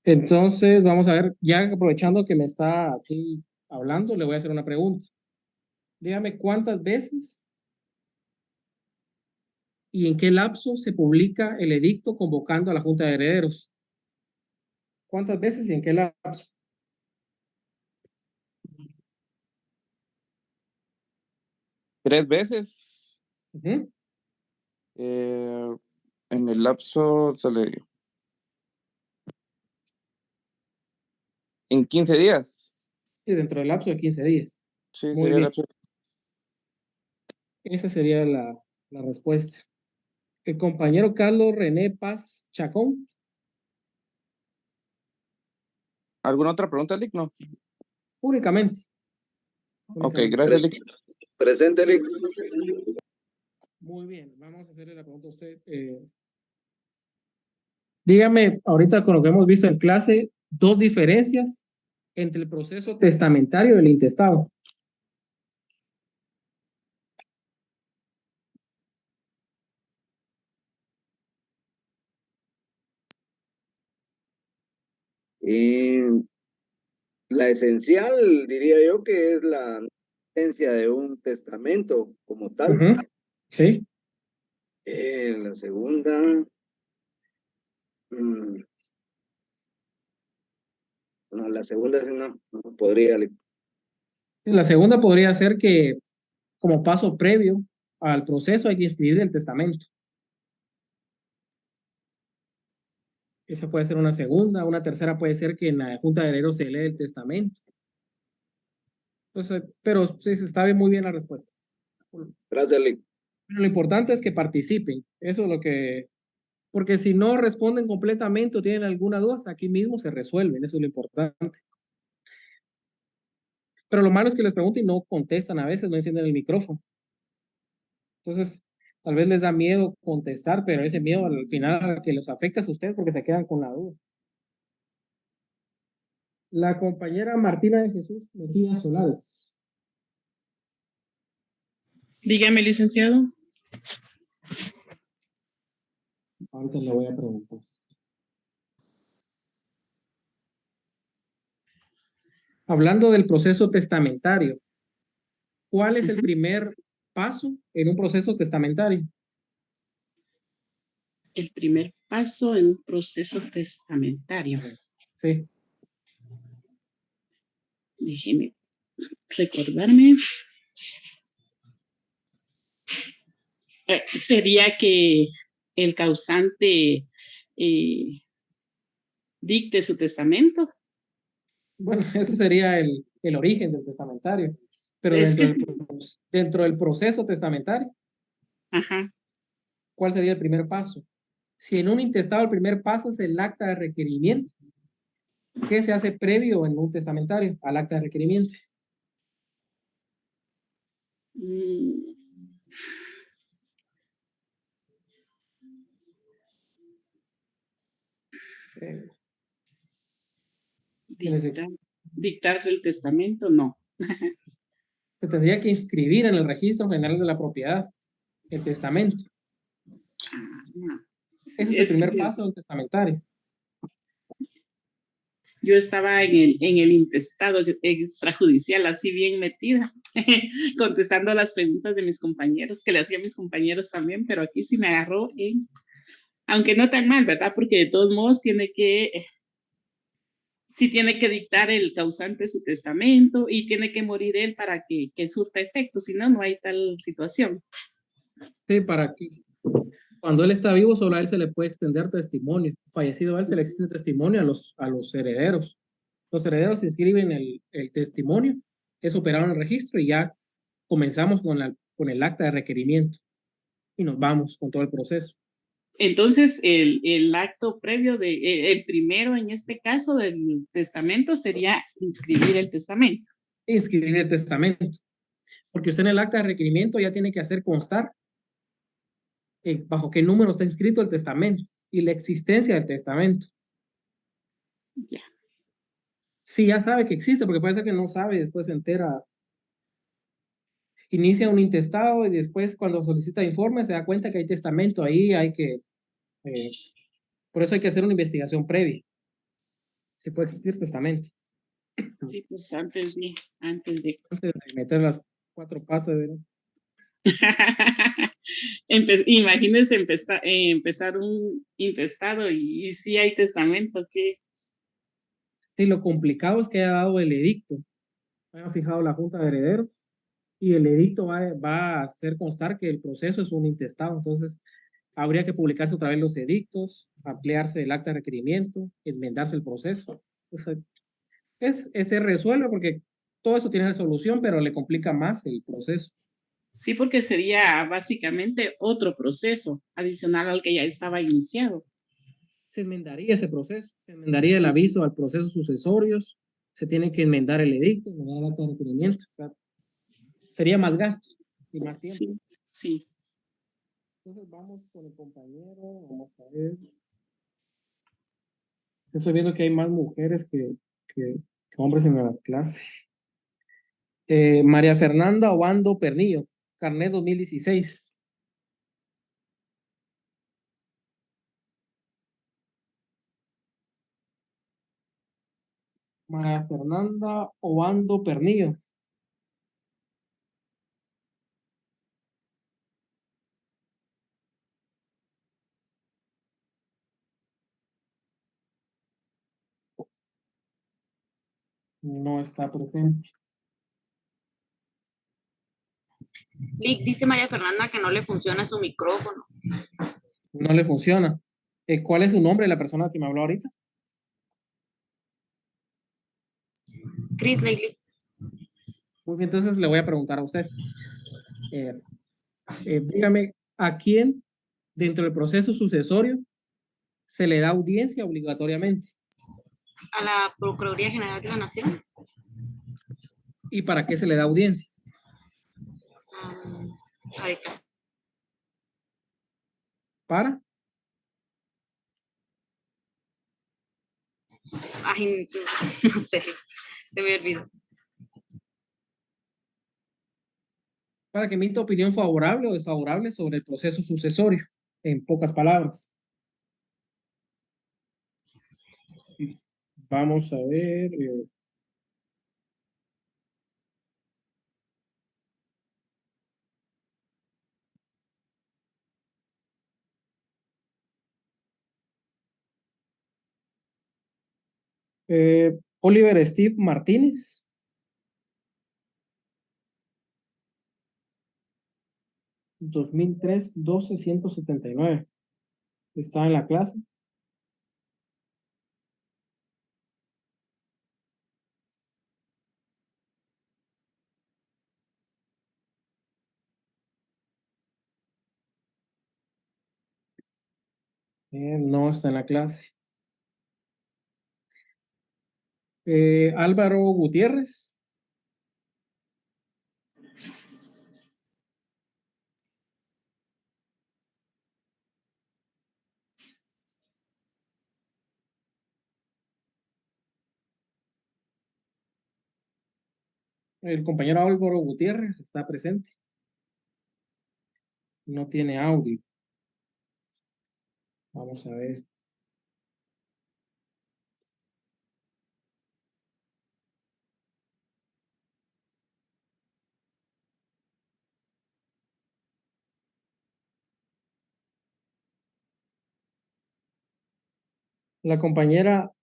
Entonces, vamos a ver, ya aprovechando que me está aquí hablando, le voy a hacer una pregunta. Dígame cuántas veces y en qué lapso se publica el edicto convocando a la Junta de Herederos. ¿Cuántas veces y en qué lapso? ¿3 veces? En el lapso en 15 días. Sí, dentro del lapso de 15 días. Sí, Muy sería el bien. lapso. Esa sería la respuesta. El compañero Carlos René Paz Chacón. ¿Alguna otra pregunta, Lick? No. Únicamente. Ok, gracias, Lick. Presente, Lick. Muy bien, vamos a hacerle la pregunta a usted. Dígame, ahorita con lo que hemos visto en clase, 2 diferencias entre el proceso testamentario y el intestado. La esencial, diría yo, que es la esencia de un testamento como tal. Sí. La segunda, no, la segunda sí no podría. La segunda podría ser que como paso previo al proceso hay que inscribir el testamento. Esa puede ser una segunda. Una tercera puede ser que en la Junta de Herederos se lee el testamento. Entonces, pero sí, está bien, muy bien la respuesta. Gracias, Lick. Pero lo importante es que participen. Eso es lo que... Porque si no responden completamente o tienen alguna duda, aquí mismo se resuelven. Eso es lo importante. Pero lo malo es que les pregunto y no contestan a veces, no encienden el micrófono. Entonces, tal vez les da miedo contestar, pero ese miedo al final que los afecta a ustedes porque se quedan con la duda. La compañera Martina de Jesús Mejía Solares. Dígame, licenciado. Ahorita le voy a preguntar. Hablando del proceso testamentario, ¿cuál es el primer paso en un proceso testamentario? El primer paso en un proceso testamentario. Sí. Déjeme recordarme. Sería que el causante dicte su testamento. Bueno, ese sería el origen del testamentario. Pero dentro del proceso testamentario, ¿cuál sería el primer paso? Si en un intestado el primer paso es el acta de requerimiento, ¿qué se hace previo en un testamentario al acta de requerimiento? Dictar el testamento, no. Se tendría que inscribir en el registro general de la propiedad el testamento. Ese es el primer paso del testamentario. Yo estaba en el intestado extrajudicial, así bien metida, contestando las preguntas de mis compañeros, que le hacían mis compañeros también, pero aquí sí me agarró, aunque no tan mal, ¿verdad? Porque de todos modos tiene que dictar el causante su testamento y tiene que morir él para que surta efecto, si no, no hay tal situación. Sí, para que cuando él está vivo, solo a él se le puede extender testimonio. Fallecido a él se le extiende testimonio a los herederos. Los herederos inscriben el testimonio, es operado en el registro y ya comenzamos con el acta de requerimiento y nos vamos con todo el proceso. Entonces, el acto previo el primero en este caso del testamento sería inscribir el testamento. Inscribir el testamento. Porque usted en el acta de requerimiento ya tiene que hacer constar bajo qué número está inscrito el testamento y la existencia del testamento. Ya. Sí, ya sabe que existe, porque puede ser que no sabe y después se entera. Inicia un intestado y después cuando solicita informe se da cuenta que hay testamento ahí, hay que... por eso hay que hacer una investigación previa. Si puede existir testamento. Sí, pues antes de meter las 4 patas. Imagínense empezar un intestado y si hay testamento, ¿qué? Sí, lo complicado es que haya dado el edicto. Haya fijado la Junta de Herederos y el edicto va a hacer constar que el proceso es un intestado. Entonces, habría que publicarse otra vez los edictos, ampliarse el acta de requerimiento, enmendarse el proceso. Se resuelve porque todo eso tiene solución, pero le complica más el proceso. Sí, porque sería básicamente otro proceso adicional al que ya estaba iniciado. Se enmendaría ese proceso, se enmendaría el aviso al proceso sucesorios, se tiene que enmendar el edicto, enmendar el acta de requerimiento. Claro. Sería más gasto y más tiempo. Sí, sí. Entonces vamos con el compañero, vamos a ver. Estoy viendo que hay más mujeres que hombres en la clase. María Fernanda Obando Pernillo, carnet 2016. María Fernanda Obando Pernillo. No está presente. Lick, dice María Fernanda que no le funciona su micrófono. No le funciona. ¿Cuál es su nombre de la persona que me habló ahorita? Chris Lately. Muy bien, entonces le voy a preguntar a usted. Dígame, ¿a quién dentro del proceso sucesorio se le da audiencia obligatoriamente? A la Procuraduría General de la Nación. ¿Y para qué se le da audiencia? Ahorita. ¿Para? Ay, no sé, se me olvidó. Para que emita opinión favorable o desfavorable sobre el proceso sucesorio, en pocas palabras. Vamos a ver. Oliver Steve Martínez. (2003) 12-179. Está en la clase. No está en la clase. Álvaro Gutiérrez. El compañero Álvaro Gutiérrez está presente. No tiene audio. Vamos a ver. La compañera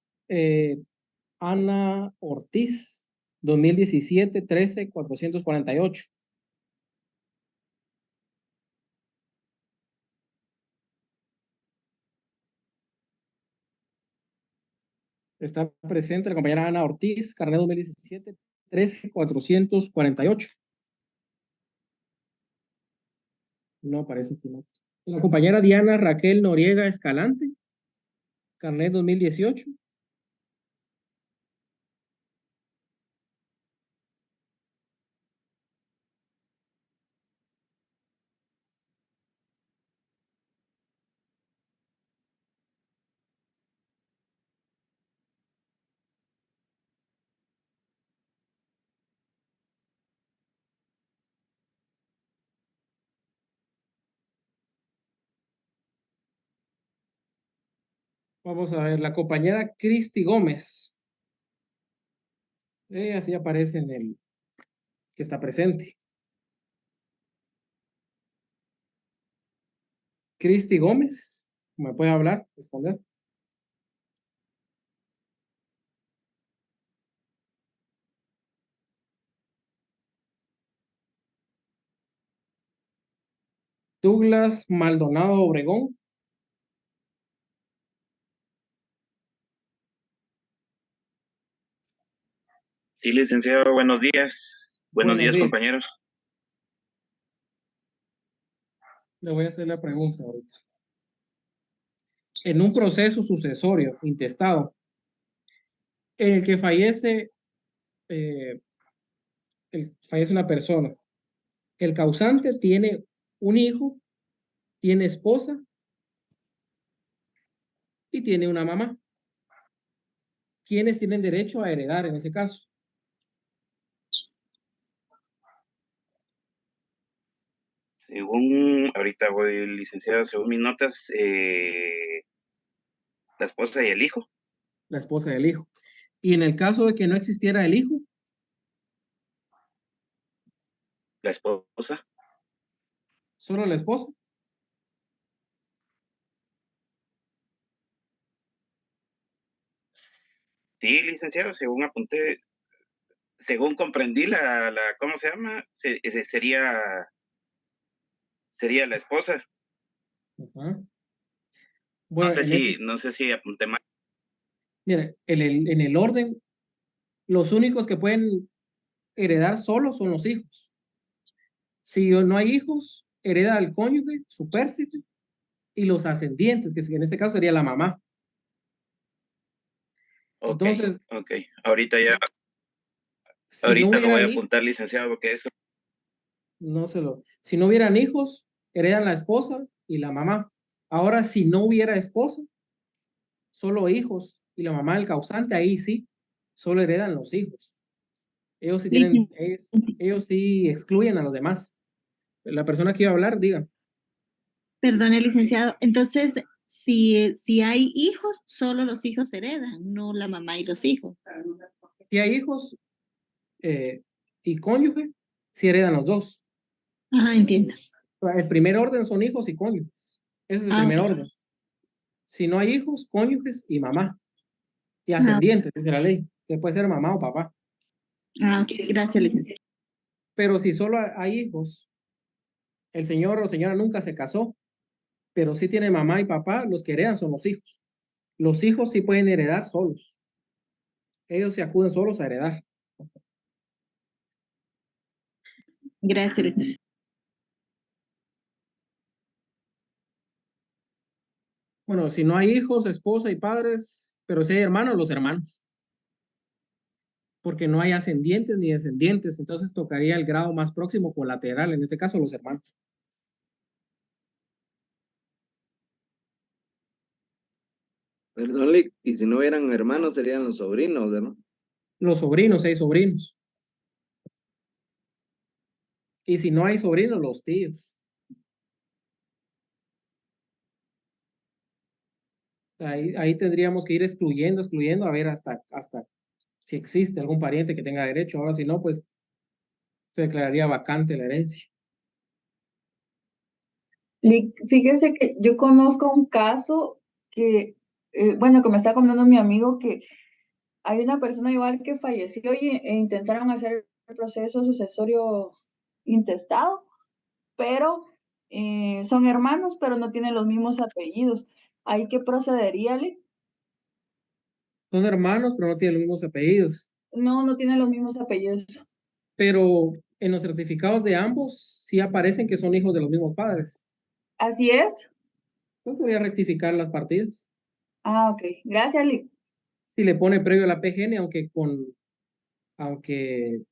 Ana Ortiz, 2017 13-448. Está presente la compañera Ana Ortiz, carnet 2017 13-448. No, parece que no. La compañera Diana Raquel Noriega Escalante, carnet 2018. Vamos a ver, la compañera Cristi Gómez. Así aparece en el que está presente. Cristi Gómez, ¿me puede hablar? Responder. Douglas Maldonado Obregón. Sí, licenciado, buenos días. Buenos días, días, compañeros. Le voy a hacer la pregunta ahorita. En un proceso sucesorio, intestado, en el que fallece una persona, el causante tiene un hijo, tiene esposa y tiene una mamá. ¿Quiénes tienen derecho a heredar en ese caso? Según, ahorita voy, licenciado, según mis notas, la esposa y el hijo. La esposa y el hijo. Y en el caso de que no existiera el hijo, La esposa. solo la esposa. Sí, licenciado, según apunté, según comprendí ¿cómo se llama? Ese sería la esposa. Uh-huh. Bueno, No sé si apunté mal. Mire, en el orden, los únicos que pueden heredar solo son los hijos. Si no hay hijos, hereda el cónyuge, su pércite, y los ascendientes, que en este caso sería la mamá. Entonces, Ahorita ya, si ahorita no lo voy a hubieran apuntar, licenciado, porque eso. si no hubieran hijos, heredan la esposa y la mamá. Ahora, si no hubiera esposa, solo hijos y la mamá del causante, ahí sí, solo heredan los hijos. Ellos sí tienen, ellos sí excluyen a los demás. La persona que iba a hablar, diga. Perdone, licenciado. Entonces, si hay hijos, solo los hijos heredan, no la mamá y los hijos. Si hay hijos y cónyuge, sí heredan los dos. Ajá, entiendo. El primer orden son hijos y cónyuges. Ese es el primer orden. Si no hay hijos, cónyuges y mamá. Y ascendientes, dice la ley, que puede ser mamá o papá. Ok, gracias, licenciado. Pero si solo hay hijos, el señor o señora nunca se casó, pero sí tiene mamá y papá, los que heredan son los hijos. Los hijos sí pueden heredar solos. Ellos se acuden solos a heredar. Gracias, licenciado. Bueno, si no hay hijos, esposa y padres, pero si hay hermanos, los hermanos. Porque no hay ascendientes ni descendientes, entonces tocaría el grado más próximo colateral, en este caso los hermanos. Perdón, y si no hubieran hermanos serían los sobrinos, ¿no? Los sobrinos, hay sobrinos. Y si no hay sobrinos, los tíos. Ahí tendríamos que ir excluyendo, a ver hasta si existe algún pariente que tenga derecho. Ahora, si no, pues se declararía vacante la herencia. Fíjese que yo conozco un caso que, bueno, que me está contando mi amigo, que hay una persona igual que falleció e intentaron hacer el proceso sucesorio intestado, pero son hermanos, pero no tienen los mismos apellidos. ¿Ahí qué procedería, Lick? Son hermanos, pero no tienen los mismos apellidos. No tienen los mismos apellidos. Pero en los certificados de ambos sí aparecen que son hijos de los mismos padres. Así es. Pues voy a rectificar las partidas. Ah, ok. Gracias, Lick. Si le pone previo a la PGN, aunque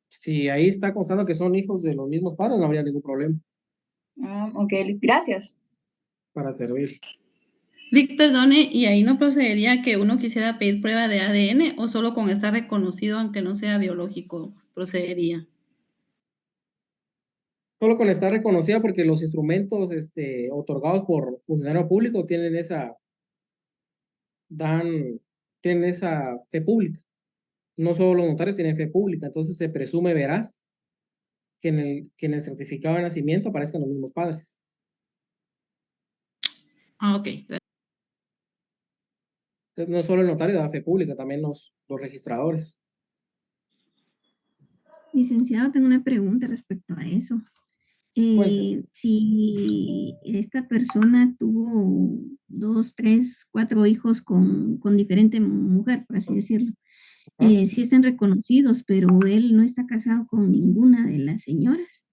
si ahí está constando que son hijos de los mismos padres, no habría ningún problema. Ah, ok, Lick. Gracias. Para servir. Rick, perdone, ¿y ahí no procedería que uno quisiera pedir prueba de ADN o solo con estar reconocido, aunque no sea biológico, procedería? Solo con estar reconocida porque los instrumentos otorgados por funcionario público tienen esa fe pública. No solo los notarios tienen fe pública, entonces se presume veraz que en el certificado de nacimiento aparezcan los mismos padres. Ah, ok. Entonces, no solo el notario da fe pública, también los registradores. Licenciado, tengo una pregunta respecto a eso. Si esta persona tuvo 2, 3, 4 hijos con diferente mujer, por así decirlo, sí están reconocidos, pero él no está casado con ninguna de las señoras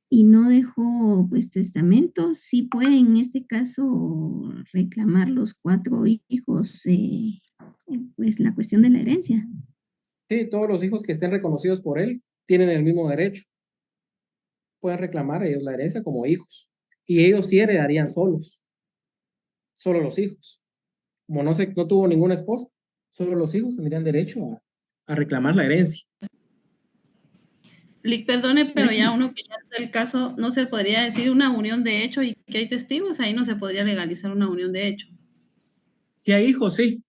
y no dejó pues testamentos, sí puede en este caso reclamar los 4 hijos, pues la cuestión de la herencia. Sí, todos los hijos que estén reconocidos por él tienen el mismo derecho. Pueden reclamar ellos la herencia como hijos. Y ellos sí heredarían solos. Solo los hijos. Como no tuvo ninguna esposa, solo los hijos tendrían derecho a reclamar la herencia. Lick, perdone, pero ya uno que ya está el caso, no se podría decir una unión de hecho y que hay testigos, ahí no se podría legalizar una unión de hecho. Si hay hijos, sí.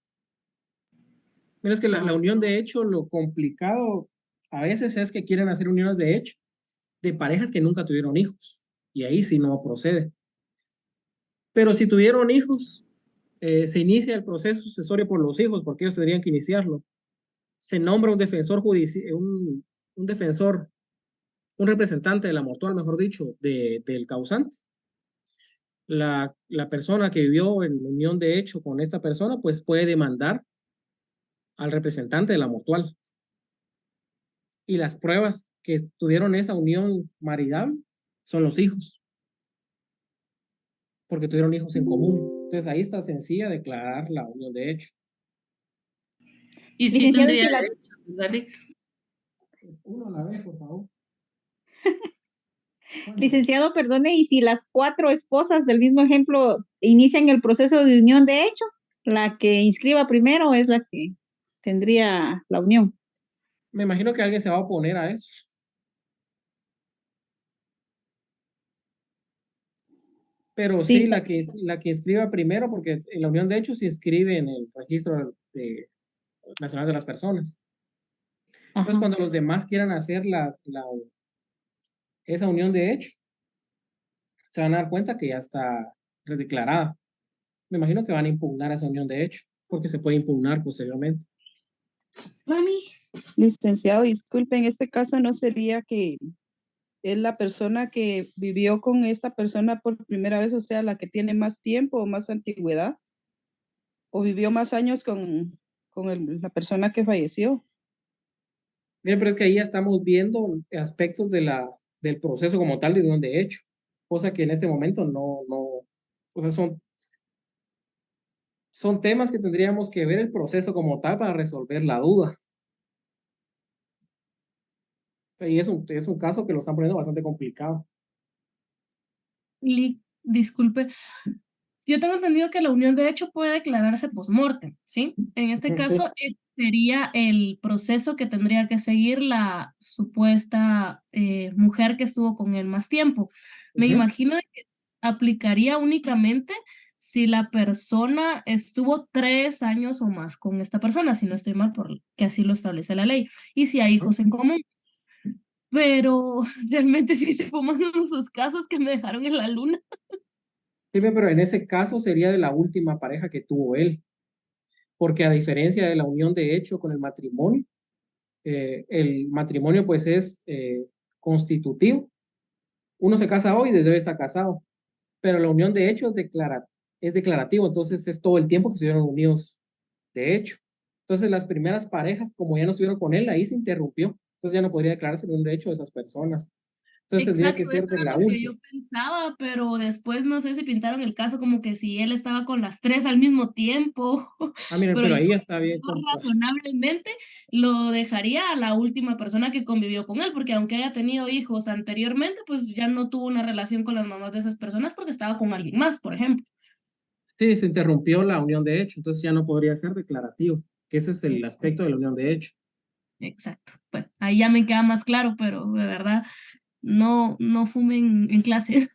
Pero es que la unión de hecho, lo complicado a veces es que quieren hacer uniones de hecho de parejas que nunca tuvieron hijos. Y ahí sí no procede. Pero si tuvieron hijos, se inicia el proceso sucesorio por los hijos, porque ellos tendrían que iniciarlo. Se nombra un defensor judicial, un defensor, un representante de la mortual, mejor dicho, del causante. La persona que vivió en unión de hecho con esta persona, pues puede demandar al representante de la mortual. Y las pruebas que tuvieron esa unión marital son los hijos, porque tuvieron hijos en común. Entonces ahí está sencilla declarar la unión de hecho. Y sí tendría derecho, uno a la vez, por favor. Licenciado, perdone, y si las 4 esposas del mismo ejemplo inician el proceso de unión de hecho, la que inscriba primero es la que tendría la unión. Me imagino que alguien se va a oponer a eso. Pero sí, la que inscriba primero, porque en la unión de hecho se inscribe en el registro nacional de las personas. Entonces, cuando los demás quieran hacer esa unión de hecho, se van a dar cuenta que ya está declarada. Me imagino que van a impugnar esa unión de hecho, porque se puede impugnar posteriormente. Mami. Licenciado, disculpe, en este caso no sería que es la persona que vivió con esta persona por primera vez, o sea, la que tiene más tiempo o más antigüedad, o vivió más años con la persona que falleció. Mira, pero es que ahí ya estamos viendo aspectos del proceso como tal de unión de hecho, cosa que en este momento o sea, son temas que tendríamos que ver el proceso como tal para resolver la duda. Y es un caso que lo están poniendo bastante complicado. Disculpe, yo tengo entendido que la unión de hecho puede declararse post-mortem, ¿sí? En este caso sería el proceso que tendría que seguir la supuesta mujer que estuvo con él más tiempo. Me imagino que aplicaría únicamente si la persona estuvo 3 años o más con esta persona, si no estoy mal, porque así lo establece la ley, y si hay hijos en común. Pero realmente sí se fuman sus casos que me dejaron en la luna. Sí, pero en ese caso sería de la última pareja que tuvo él, porque a diferencia de la unión de hecho con el matrimonio pues es constitutivo. Uno se casa hoy y desde hoy está casado, pero la unión de hecho es declarativo, entonces es todo el tiempo que estuvieron unidos de hecho. Entonces las primeras parejas, como ya no estuvieron con él, ahí se interrumpió, entonces ya no podría declararse unión de hecho de esas personas. Entonces tendría que Exacto, ser eso de era la lo que última. yo pensaba, pero después no sé si pintaron el caso como que si él estaba con las tres al mismo tiempo, Miren, pero pero yo ahí está bien. razonablemente lo dejaría a la última persona que convivió con él, porque aunque haya tenido hijos anteriormente, pues ya no tuvo una relación con las mamás de esas personas porque estaba con alguien más, por ejemplo. Sí, se interrumpió la unión de hecho, entonces ya no podría ser declarativo, que ese es el aspecto de la unión de hecho. Exacto. Bueno, ahí ya me queda más claro, pero de verdad, no fumen en clase.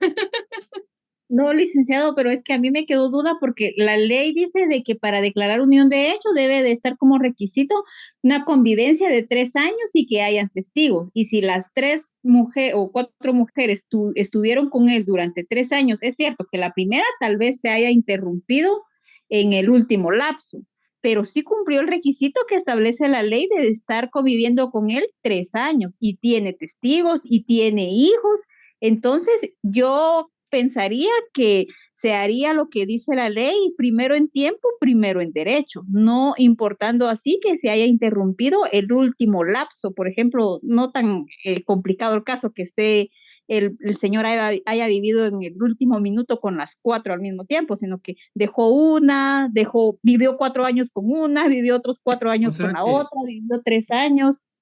No, licenciado, pero es que a mí me quedó duda porque la ley dice de que para declarar unión de hecho debe de estar como requisito una convivencia de 3 años y que hayan testigos. Y si las 3 mujeres o 4 mujeres estuvieron con él durante 3 años, es cierto que la primera tal vez se haya interrumpido en el último lapso, pero sí cumplió el requisito que establece la ley de estar conviviendo con él 3 años y tiene testigos y tiene hijos. Entonces, yo pensaría que se haría lo que dice la ley, primero en tiempo, primero en derecho, no importando así que se haya interrumpido el último lapso. Por ejemplo, no tan complicado el caso que esté el señor haya vivido en el último minuto con las 4 al mismo tiempo, sino que vivió 4 años con una, vivió otros 4 años con la otra, vivió 3 años.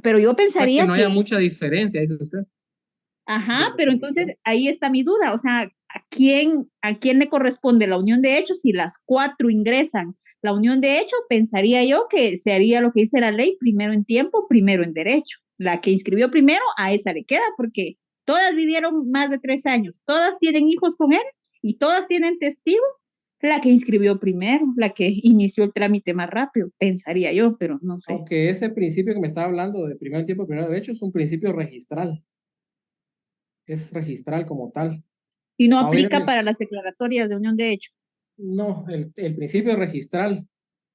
Pero yo pensaría que no haya mucha diferencia, dice usted. Ajá, pero entonces ahí está mi duda, o sea, ¿a quién le corresponde la unión de hecho si las 4 ingresan? La unión de hecho, pensaría yo que se haría lo que dice la ley, primero en tiempo, primero en derecho. La que inscribió primero, a esa le queda, porque todas vivieron más de 3 años, todas tienen hijos con él y todas tienen testigo. La que inscribió primero, la que inició el trámite más rápido, pensaría yo, pero no sé. Aunque ese principio que me estaba hablando de primero en tiempo, primero en derecho, es un principio registral. Es registral como tal. Y no aplica para las declaratorias de unión de hecho. No, el principio registral.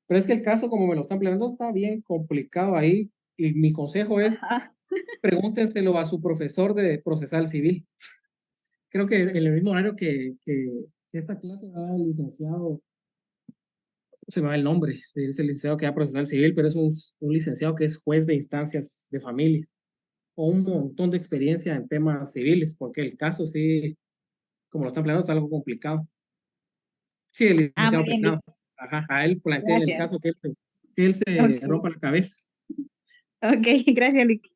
Pero es que el caso, como me lo están planteando, está bien complicado ahí. Y mi consejo es, pregúntenselo a su profesor de procesal civil. Creo que en el mismo horario que esta clase va el licenciado, se me va el nombre, es el licenciado que da procesal civil, pero es un licenciado que es juez de instancias de familia, o un montón de experiencia en temas civiles, porque el caso sí, como lo están planteando, está algo complicado. Sí, el licenciado Pecado. Ajá, a él plantea el caso que él se rompa la cabeza. Ok, gracias, Lick.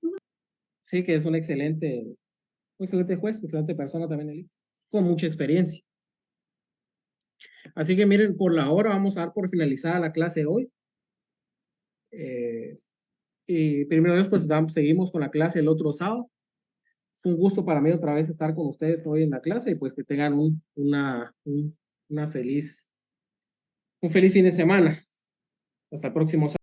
Sí, que es un excelente juez, excelente persona también, Eli, con mucha experiencia. Así que miren, por la hora vamos a dar por finalizada la clase de hoy. Y primero Dios, pues seguimos con la clase el otro sábado. Es un gusto para mí otra vez estar con ustedes hoy en la clase y pues que tengan un feliz fin de semana. Hasta el próximo sábado.